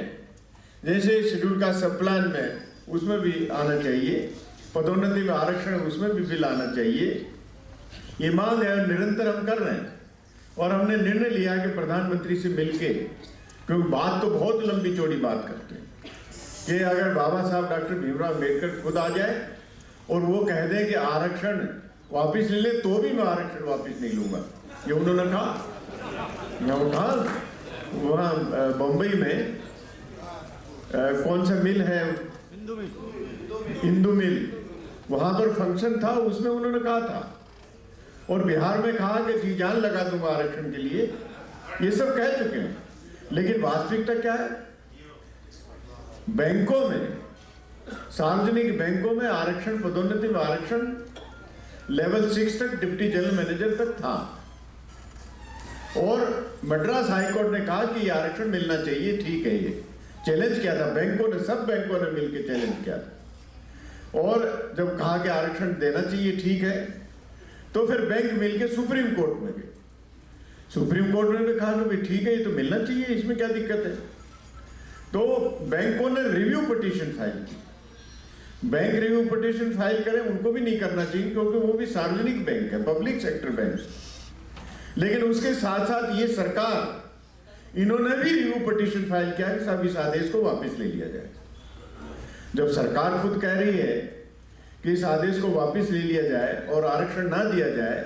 [SPEAKER 6] जैसे शेड्यूल का सब प्लान में, उसमें भी आना चाहिए, पदोन्नति में आरक्षण उसमें भी बिल आना चाहिए। ये मांग है, निरंतर हम कर रहे हैं, और हमने निर्णय लिया कि प्रधानमंत्री से मिलके, क्योंकि बात तो बहुत लंबी चौड़ी बात करते हैं, कि अगर बाबा साहब डॉक्टर भीमराव अम्बेडकर खुद आ जाए और वो कह दें कि आरक्षण वापिस ले ले, तो भी मैं आरक्षण वापिस नहीं लूंगा, ये उन्होंने कहा। वहाँ बम्बई में कौन सा मिल है, हिंदू मिल, वहां पर फंक्शन था, उसमें उन्होंने कहा था। और बिहार में कहा कि जी जान लगा दूंगा आरक्षण के लिए, ये सब कह चुके हैं। लेकिन वास्तविकता क्या है? बैंकों में, सार्वजनिक बैंकों में आरक्षण, पदोन्नति में आरक्षण लेवल 6 तक डिप्टी जनरल मैनेजर तक था, और मद्रास हाईकोर्ट ने कहा कि ये आरक्षण मिलना चाहिए, ठीक है। ये चैलेंज किया था बैंकों ने, सब बैंकों ने मिलकर चैलेंज किया था। और जब कहा कि आरक्षण देना चाहिए, ठीक है, तो फिर बैंक मिलके सुप्रीम कोर्ट में गए। सुप्रीम कोर्ट ने भी कहा कि भाई ठीक है, ये तो मिलना चाहिए, इसमें क्या दिक्कत है। तो बैंकों ने रिव्यू पिटीशन फाइल की। बैंक रिव्यू पिटीशन फाइल करें, उनको भी नहीं करना चाहिए, क्योंकि वो भी सार्वजनिक बैंक है, पब्लिक सेक्टर बैंक। लेकिन उसके साथ साथ ये सरकार, इन्होंने भी रिव्यू पिटीशन फाइल किया कि साहब इस आदेश को वापस ले लिया जाए। जब सरकार खुद कह रही है कि इस आदेश को वापस ले लिया जाए और आरक्षण ना दिया जाए,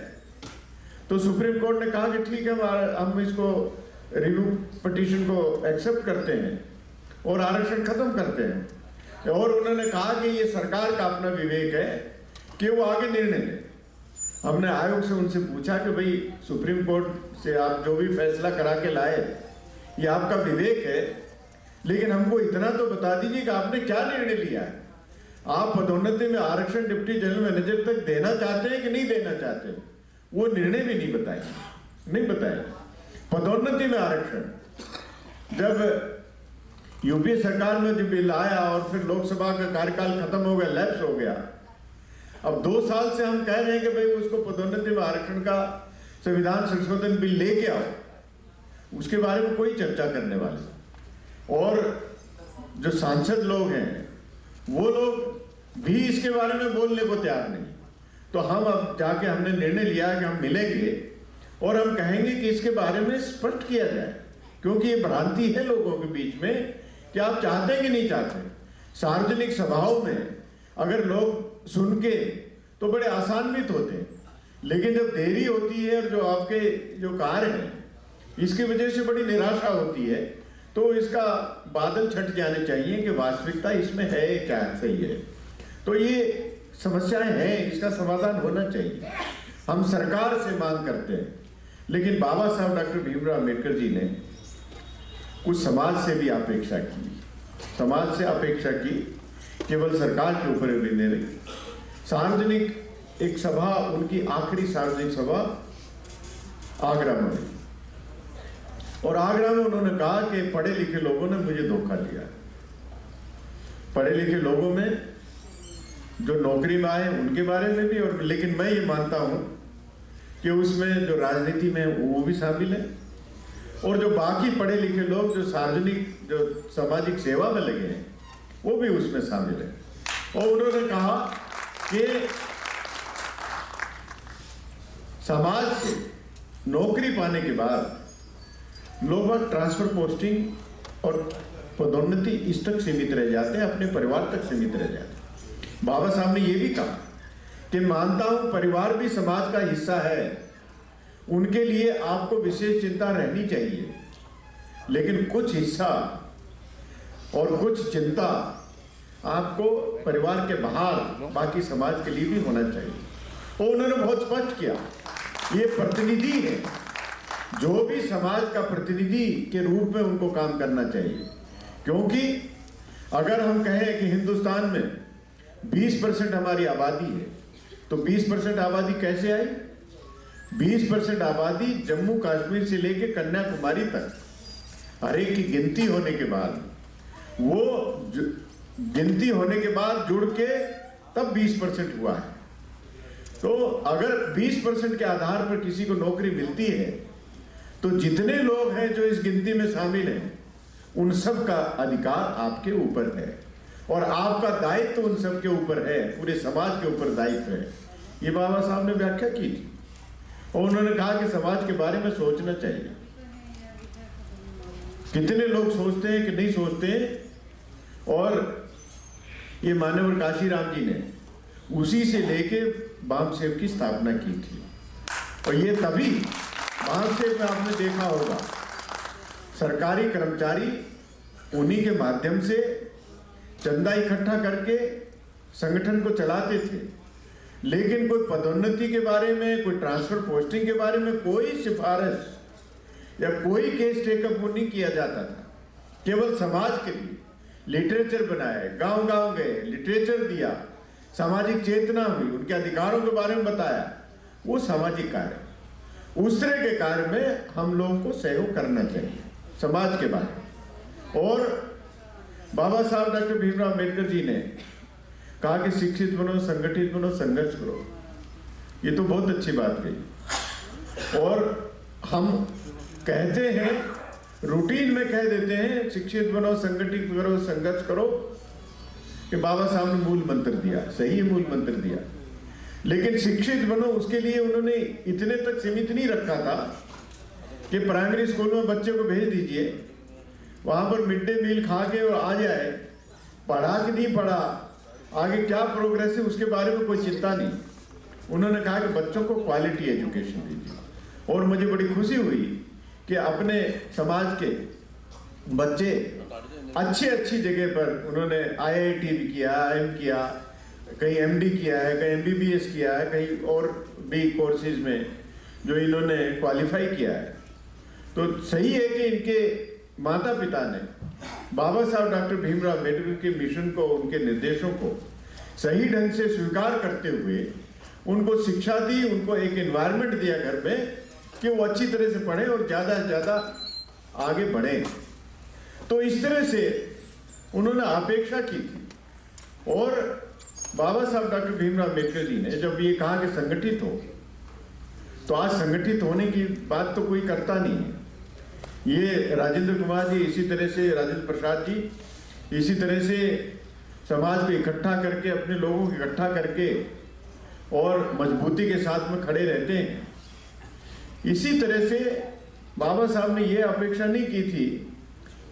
[SPEAKER 6] तो सुप्रीम कोर्ट ने कहा कि ठीक है, हम इसको रिव्यू पिटीशन को एक्सेप्ट करते हैं और आरक्षण खत्म करते हैं। और उन्होंने कहा कि ये सरकार का अपना विवेक है कि वो आगे निर्णय ले। हमने आयोग से उनसे पूछा कि भाई सुप्रीम कोर्ट से आप जो भी फैसला करा के लाए, ये आपका विवेक है, लेकिन हमको इतना तो बता दीजिए कि आपने क्या निर्णय लिया है। आप पदोन्नति में आरक्षण डिप्टी जनरल मैनेजर तक देना चाहते हैं कि नहीं देना चाहते? वो निर्णय भी नहीं बताए। पदोन्नति में आरक्षण, जब यूपीए सरकार में जो बिल आया और फिर लोकसभा का कार्यकाल खत्म हो गया, लैप्स हो गया, अब 2 साल से हम कह रहे हैं कि भाई उसको पदोन्नति में आरक्षण का संविधान संशोधन बिल लेके आओ, उसके बारे में कोई चर्चा करने वाले। और जो सांसद लोग हैं, वो लोग भी इसके बारे में बोलने को तैयार नहीं। तो हम अब जाके हमने निर्णय लिया कि हम मिलेंगे और हम कहेंगे कि इसके बारे में स्पष्ट किया जाए, क्योंकि ये भ्रांति है लोगों के बीच में कि आप चाहते कि नहीं चाहते। सार्वजनिक सभाओं में अगर लोग सुन के तो बड़े आसान्वित होते हैं, लेकिन जब देरी होती है और जो आपके जो कार्य हैं इसकी वजह से बड़ी निराशा होती है, तो इसका बादल छट जाने चाहिए कि वास्तविकता इसमें है क्या सही है। तो ये समस्याएं हैं, इसका समाधान होना चाहिए। हम सरकार से मांग करते हैं, लेकिन बाबा साहब डॉक्टर भीमराव अम्बेडकर जी ने कुछ समाज से भी अपेक्षा की। समाज से अपेक्षा की, केवल सरकार के ऊपर भी नहीं रही। सार्वजनिक एक सभा, उनकी आखिरी सार्वजनिक सभा आगरा में हुई, और आगरा में उन्होंने कहा कि पढ़े लिखे लोगों ने मुझे धोखा दिया। पढ़े लिखे लोगों में जो नौकरी में आए उनके बारे में भी, और लेकिन मैं ये मानता हूं कि उसमें जो राजनीति में वो भी शामिल है, और जो बाकी पढ़े लिखे लोग जो सार्वजनिक जो सामाजिक सेवा में लगे हैं वो भी उसमें शामिल है। और उन्होंने कहा कि समाज से नौकरी पाने के बाद लोग ट्रांसफर पोस्टिंग और पदोन्नति इस तक सीमित रह जाते हैं, अपने परिवार तक सीमित रह जाते हैं। बाबा साहब ने यह भी कहा कि मानता हूं परिवार भी समाज का हिस्सा है, उनके लिए आपको विशेष चिंता रहनी चाहिए, लेकिन कुछ हिस्सा और कुछ चिंता आपको परिवार के बाहर बाकी समाज के लिए भी होना चाहिए। और उन्होंने बहुत स्पष्ट किया, ये प्रतिनिधि है, जो भी समाज का प्रतिनिधि के रूप में उनको काम करना चाहिए। क्योंकि अगर हम कहें कि हिंदुस्तान में 20% हमारी आबादी है, तो 20% आबादी कैसे आई? 20% आबादी जम्मू कश्मीर से लेकर कन्याकुमारी तक हर एक की गिनती होने के बाद, वो गिनती होने के बाद जुड़ के तब 20% हुआ है। तो अगर 20% के आधार पर किसी को नौकरी मिलती है, तो जितने लोग हैं जो इस गिनती में शामिल हैं, उन सब का अधिकार आपके ऊपर है और आपका दायित्व उन सब के ऊपर है, पूरे समाज के ऊपर दायित्व है। ये बाबा साहब ने व्याख्या की थी और उन्होंने कहा कि समाज के बारे में सोचना चाहिए। कितने लोग सोचते हैं कि नहीं सोचते हैं। और ये मानवर काशीराम जी ने उसी से लेके बामसेव की स्थापना की थी। और ये तभी बामसेव में आपने देखा होगा, सरकारी कर्मचारी उन्हीं के माध्यम से चंदा इकट्ठा करके संगठन को चलाते थे, लेकिन कोई पदोन्नति के बारे में, कोई ट्रांसफर पोस्टिंग के बारे में कोई सिफारिश या कोई केस टेकअप नहीं किया जाता था। केवल समाज के लिए लिटरेचर बनाए, गांव गांव गए, लिटरेचर दिया, सामाजिक चेतना हुई, उनके अधिकारों के बारे में बताया, वो सामाजिक कार्य। उस तरह के कार्य में हम लोगों को सहयोग करना चाहिए समाज के बारे में। और बाबा साहब डॉक्टर भीमराव अम्बेडकर जी ने कहा कि शिक्षित बनो, संगठित बनो, संघर्ष करो। ये तो बहुत अच्छी बात कही। और हम कहते हैं, रूटीन में कह देते हैं, शिक्षित बनो, संगठित करो, संघर्ष करो, कि बाबा साहब ने मूल मंत्र दिया, सही है, मूल मंत्र दिया। लेकिन शिक्षित बनो, उसके लिए उन्होंने इतने तक सीमित नहीं रखा था कि प्राइमरी स्कूल में बच्चे को भेज दीजिए, वहां पर मिड डे मील खा के और आ जाए, पढ़ा कि नहीं पढ़ा, आगे क्या प्रोग्रेस है उसके बारे में कोई चिंता नहीं। उन्होंने कहा कि बच्चों को क्वालिटी एजुकेशन दीजिए। और मुझे बड़ी खुशी हुई कि अपने समाज के बच्चे अच्छी जगह पर उन्होंने IIT भी किया, IIM किया, कहीं MD किया है, कहीं MBBS किया है, कहीं और भी कोर्सेज में जो इन्होंने क्वालिफाई किया है। तो सही है कि इनके माता पिता ने बाबा साहब डॉक्टर भीमराव अम्बेडकर के मिशन को, उनके निर्देशों को सही ढंग से स्वीकार करते हुए उनको शिक्षा दी, उनको एक एनवायरनमेंट दिया घर में कि वो अच्छी तरह से पढ़ें और ज़्यादा से ज़्यादा आगे बढ़ें। तो इस तरह से उन्होंने अपेक्षा की थी। और बाबा साहब डॉक्टर भीमराव अम्बेडकर जी ने जब ये कहा कि संगठित हो, तो आज संगठित होने की बात तो कोई करता नहीं है। ये राजेंद्र कुमार जी इसी तरह से, राजेंद्र प्रसाद जी इसी तरह से समाज को इकट्ठा करके, अपने लोगों को इकट्ठा करके और मजबूती के साथ में खड़े रहते हैं। इसी तरह से बाबा साहब ने ये अपेक्षा नहीं की थी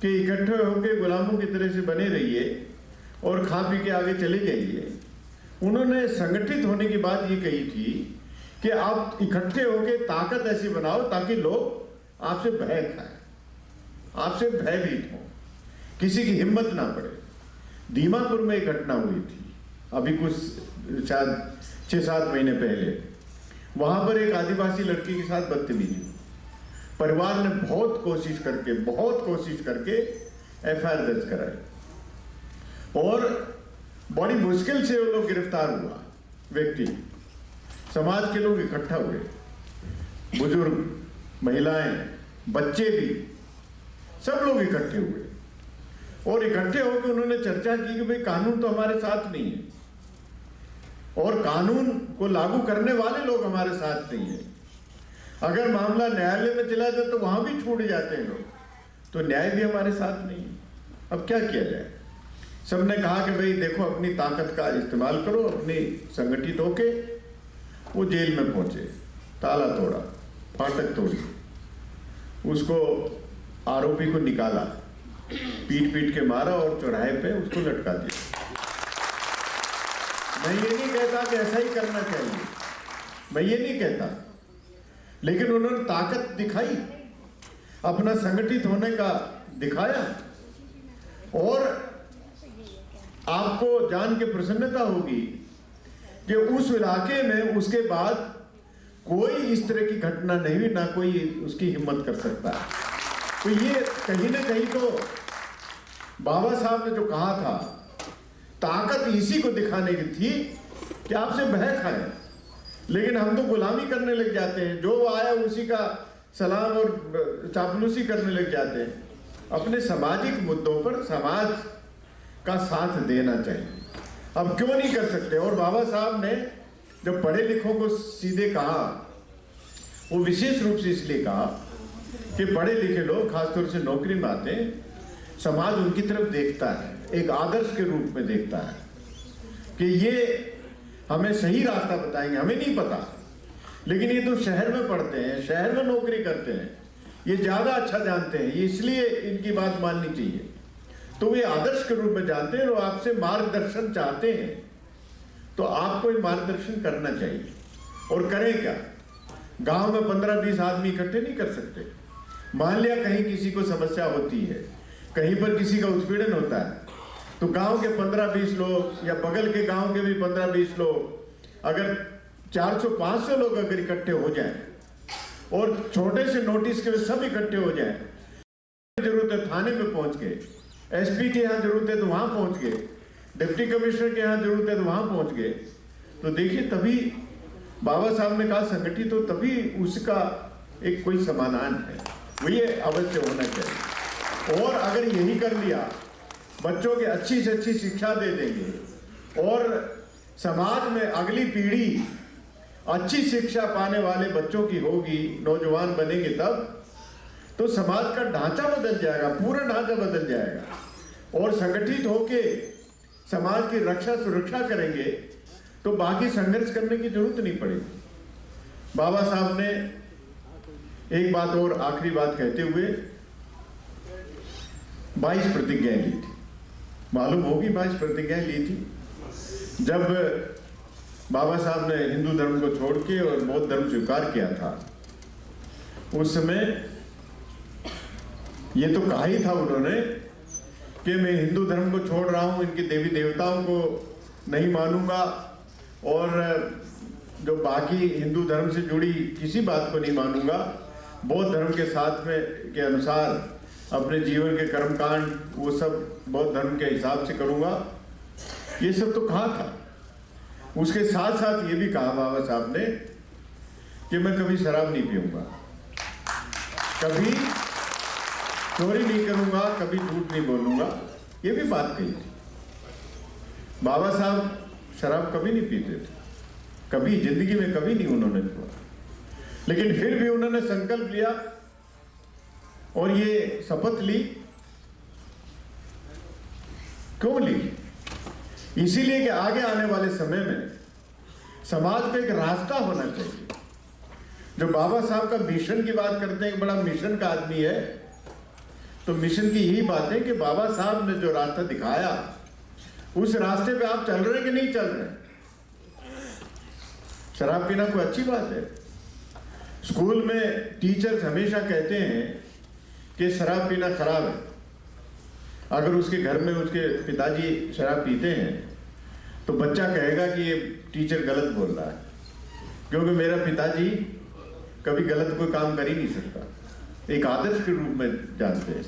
[SPEAKER 6] कि इकट्ठे होकर गुलामों की तरह से बने रहिए और खा पी के आगे चले जाइए। उन्होंने संगठित होने की बात ये कही थी कि आप इकट्ठे होकर ताकत ऐसी बनाओ ताकि लोग आपसे भय खाएं, आपसे भयभीत हो, किसी की हिम्मत ना पड़े। दीमापुर में एक घटना हुई थी अभी कुछ शायद 6-7 महीने पहले। वहां पर एक आदिवासी लड़की के साथ बदतमीजी हुई। परिवार ने बहुत कोशिश करके FIR दर्ज कराई और बड़ी मुश्किल से वो लोग गिरफ्तार हुआ व्यक्ति। समाज के लोग इकट्ठा हुए, बुजुर्ग, महिलाएं, बच्चे भी, सब लोग इकट्ठे हुए और इकट्ठे होकर उन्होंने चर्चा की कि भाई कानून तो हमारे साथ नहीं है और कानून को लागू करने वाले लोग हमारे साथ नहीं है। अगर मामला न्यायालय में चला जाए तो वहां भी छूट जाते हैं लोग, तो न्याय भी हमारे साथ नहीं है। अब क्या किया जाए? सबने कहा कि भाई देखो, अपनी ताकत का इस्तेमाल करो, अपनी संगठित होके। वो जेल में पहुंचे, ताला तोड़ा, फाटक तोड़ी, उसको आरोपी को निकाला, पीट के मारा और चौराहे पे उसको लटका दिया। मैं ये नहीं कहता कि ऐसा ही करना चाहिए, मैं ये नहीं कहता, लेकिन उन्होंने ताकत दिखाई, अपना संगठित होने का दिखाया। और आपको जान के प्रसन्नता होगी कि उस इलाके में उसके बाद कोई इस तरह की घटना नहीं हुई, ना कोई उसकी हिम्मत कर सकता है। तो ये कहीं ना कहीं तो बाबा साहब ने जो कहा था, ताकत इसी को दिखाने की थी कि आपसे बह खाए। लेकिन हम तो गुलामी करने लग जाते हैं, जो आया उसी का सलाम और चापलूसी करने लग जाते हैं। अपने सामाजिक मुद्दों पर समाज का साथ देना चाहिए। अब क्यों नहीं कर सकते? और बाबा साहब ने जब पढ़े लिखों को सीधे कहा, वो विशेष रूप से इसलिए कहा कि पढ़े लिखे लोग खासतौर से नौकरी में आते हैं, समाज उनकी तरफ देखता है, एक आदर्श के रूप में देखता है कि ये हमें सही रास्ता बताएंगे। हमें नहीं पता, लेकिन ये तो शहर में पढ़ते हैं, शहर में नौकरी करते हैं, ये ज्यादा अच्छा जानते हैं, ये इसलिए इनकी बात माननी चाहिए। तो वे आदर्श के रूप में जानते हैं और आपसे मार्गदर्शन चाहते हैं, तो आपको मार्गदर्शन करना चाहिए। और करें क्या? गांव में 15-20 आदमी इकट्ठे नहीं कर सकते। मान लिया कहीं किसी को समस्या होती है, कहीं पर किसी का उत्पीड़न होता है, तो गांव के 15-20 लोग या बगल के गांव के भी 15-20 लोग, अगर 400-500 लोग अगर इकट्ठे हो जाएं और छोटे से नोटिस के सब इकट्ठे हो जाएं, जरूरत है थाने में पहुंच गए, एसपी के यहाँ जरूरत है तो वहां पहुंच गए, डिप्टी कमिश्नर के यहाँ जरूरत है तो वहां पहुंच गए, तो देखिए तभी बाबा साहब ने कहा संगठित हो, तभी उसका एक कोई समाधान है। वो ये अवश्य होना चाहिए। और अगर यही कर लिया, बच्चों की अच्छी से अच्छी शिक्षा दे देंगे और समाज में अगली पीढ़ी अच्छी शिक्षा पाने वाले बच्चों की होगी, नौजवान बनेंगे, तब तो समाज का ढांचा बदल जाएगा, पूरा ढांचा बदल जाएगा। और संगठित होके समाज की रक्षा सुरक्षा करेंगे तो बाकी संघर्ष करने की जरूरत नहीं पड़ेगी। बाबा साहब ने एक बात और आखिरी बात कहते हुए 22 प्रतिज्ञाएं ली थी। मालूम होगी 22 प्रतिज्ञाएं ली थी जब बाबा साहब ने हिंदू धर्म को छोड़ के और बौद्ध धर्म स्वीकार किया था। उस समय ये तो कहा ही था उन्होंने कि मैं हिंदू धर्म को छोड़ रहा हूं, इनके देवी देवताओं को नहीं मानूंगा और जो बाकी हिंदू धर्म से जुड़ी किसी बात को नहीं मानूंगा, बौद्ध धर्म के साथ में के अनुसार अपने जीवन के कर्मकांड वो सब बौद्ध धर्म के हिसाब से करूंगा। ये सब तो कहा था। उसके साथ साथ ये भी कहा बाबा साहब ने कि मैं कभी शराब नहीं पीऊंगा, कभी चोरी नहीं करूंगा, कभी झूठ नहीं बोलूंगा। ये भी बात कही थी। बाबा साहब शराब कभी नहीं पीते थे, कभी जिंदगी में कभी नहीं उन्होंने छुआ, लेकिन फिर भी उन्होंने संकल्प लिया और ये शपथ ली। क्यों ली? इसीलिए कि आगे आने वाले समय में समाज को एक रास्ता होना चाहिए। जो बाबा साहब का मिशन की बात करते हैं, बड़ा मिशन का आदमी है, तो मिशन की यही बात है कि बाबा साहब ने जो रास्ता दिखाया उस रास्ते पे आप चल रहे हैं कि नहीं चल रहे? शराब पीना कोई अच्छी बात है? स्कूल में टीचर्स हमेशा कहते हैं कि शराब पीना खराब है। अगर उसके घर में उसके पिताजी शराब पीते हैं तो बच्चा कहेगा कि ये टीचर गलत बोल रहा है, क्योंकि मेरा पिताजी कभी गलत कोई काम कर ही नहीं सकता, एक आदर्श के रूप में जानते हैं।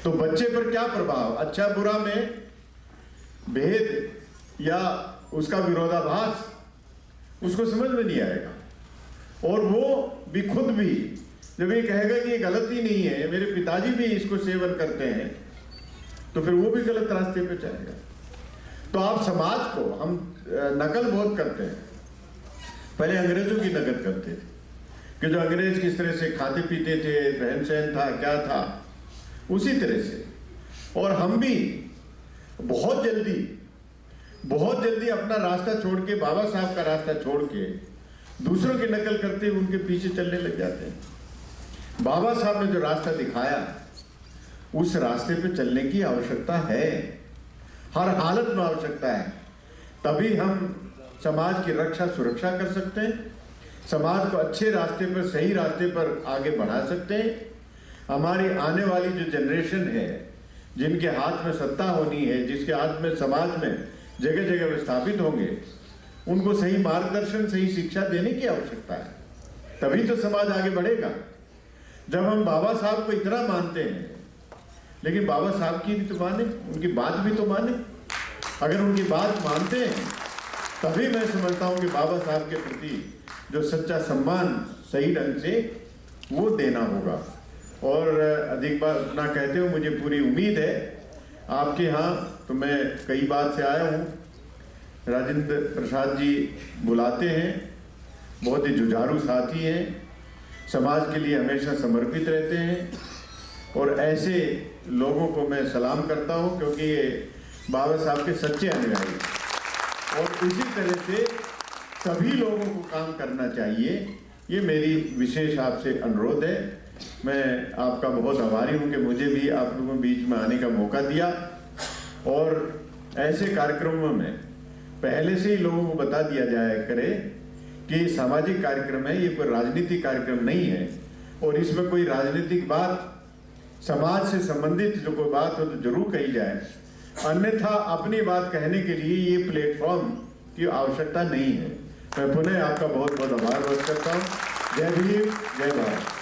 [SPEAKER 6] तो बच्चे पर क्या प्रभाव, अच्छा बुरा में भेद या उसका विरोधाभास उसको समझ में नहीं आएगा। और वो भी खुद भी जब ये कहेगा कि ये गलत ही नहीं है, मेरे पिताजी भी इसको सेवन करते हैं, तो फिर वो भी गलत रास्ते पे जाएगा। तो आप समाज को, हम नकल बहुत करते हैं, पहले अंग्रेजों की नकल करते थे कि जो अंग्रेज किस तरह से खाते पीते थे, रहन सहन था, क्या था, उसी तरह से। और हम भी बहुत जल्दी अपना रास्ता छोड़ के, बाबा साहब का रास्ता छोड़ के दूसरों की नकल करते हुए उनके पीछे चलने लग जाते हैं। बाबा साहब ने जो रास्ता दिखाया उस रास्ते पे चलने की आवश्यकता है, हर हालत में आवश्यकता है। तभी हम समाज की रक्षा सुरक्षा कर सकते हैं, समाज को अच्छे रास्ते पर, सही रास्ते पर आगे बढ़ा सकते हैं। हमारी आने वाली जो जनरेशन है, जिनके हाथ में सत्ता होनी है, जिसके हाथ में समाज में जगह जगह विस्थापित होंगे, उनको सही मार्गदर्शन, सही शिक्षा देने की आवश्यकता है। तभी तो समाज आगे बढ़ेगा। जब हम बाबा साहब को इतना मानते हैं, लेकिन बाबा साहब की भी तो माने, उनकी बात भी तो माने। अगर उनकी बात मानते हैं तभी मैं समझता हूँ कि बाबा साहब के प्रति जो सच्चा सम्मान सही ढंग से वो देना होगा। और अधिक बात ना कहते हो, मुझे पूरी उम्मीद है आपके यहाँ, तो मैं कई बार से आया हूँ, राजेंद्र प्रसाद जी बुलाते हैं, बहुत ही जुझारू साथी हैं, समाज के लिए हमेशा समर्पित रहते हैं, और ऐसे लोगों को मैं सलाम करता हूँ, क्योंकि ये बाबा साहब के सच्चे अनुयायी। और इसी तरह से सभी लोगों को काम करना चाहिए, ये मेरी विशेष आपसे अनुरोध है। मैं आपका बहुत आभारी हूँ कि मुझे भी आप लोगों के बीच में आने का मौका दिया। और ऐसे कार्यक्रमों में पहले से ही लोगों को बता दिया जाए करे कि सामाजिक कार्यक्रम है, ये कोई राजनीतिक कार्यक्रम नहीं है, और इसमें कोई राजनीतिक बात, समाज से संबंधित जो कोई बात हो तो जरूर कही जाए, अन्यथा अपनी बात कहने के लिए ये प्लेटफॉर्म की आवश्यकता नहीं है। मैं पुनः आपका बहुत बहुत आभार व्यक्त करता हूँ। जय भीम, जय भारत।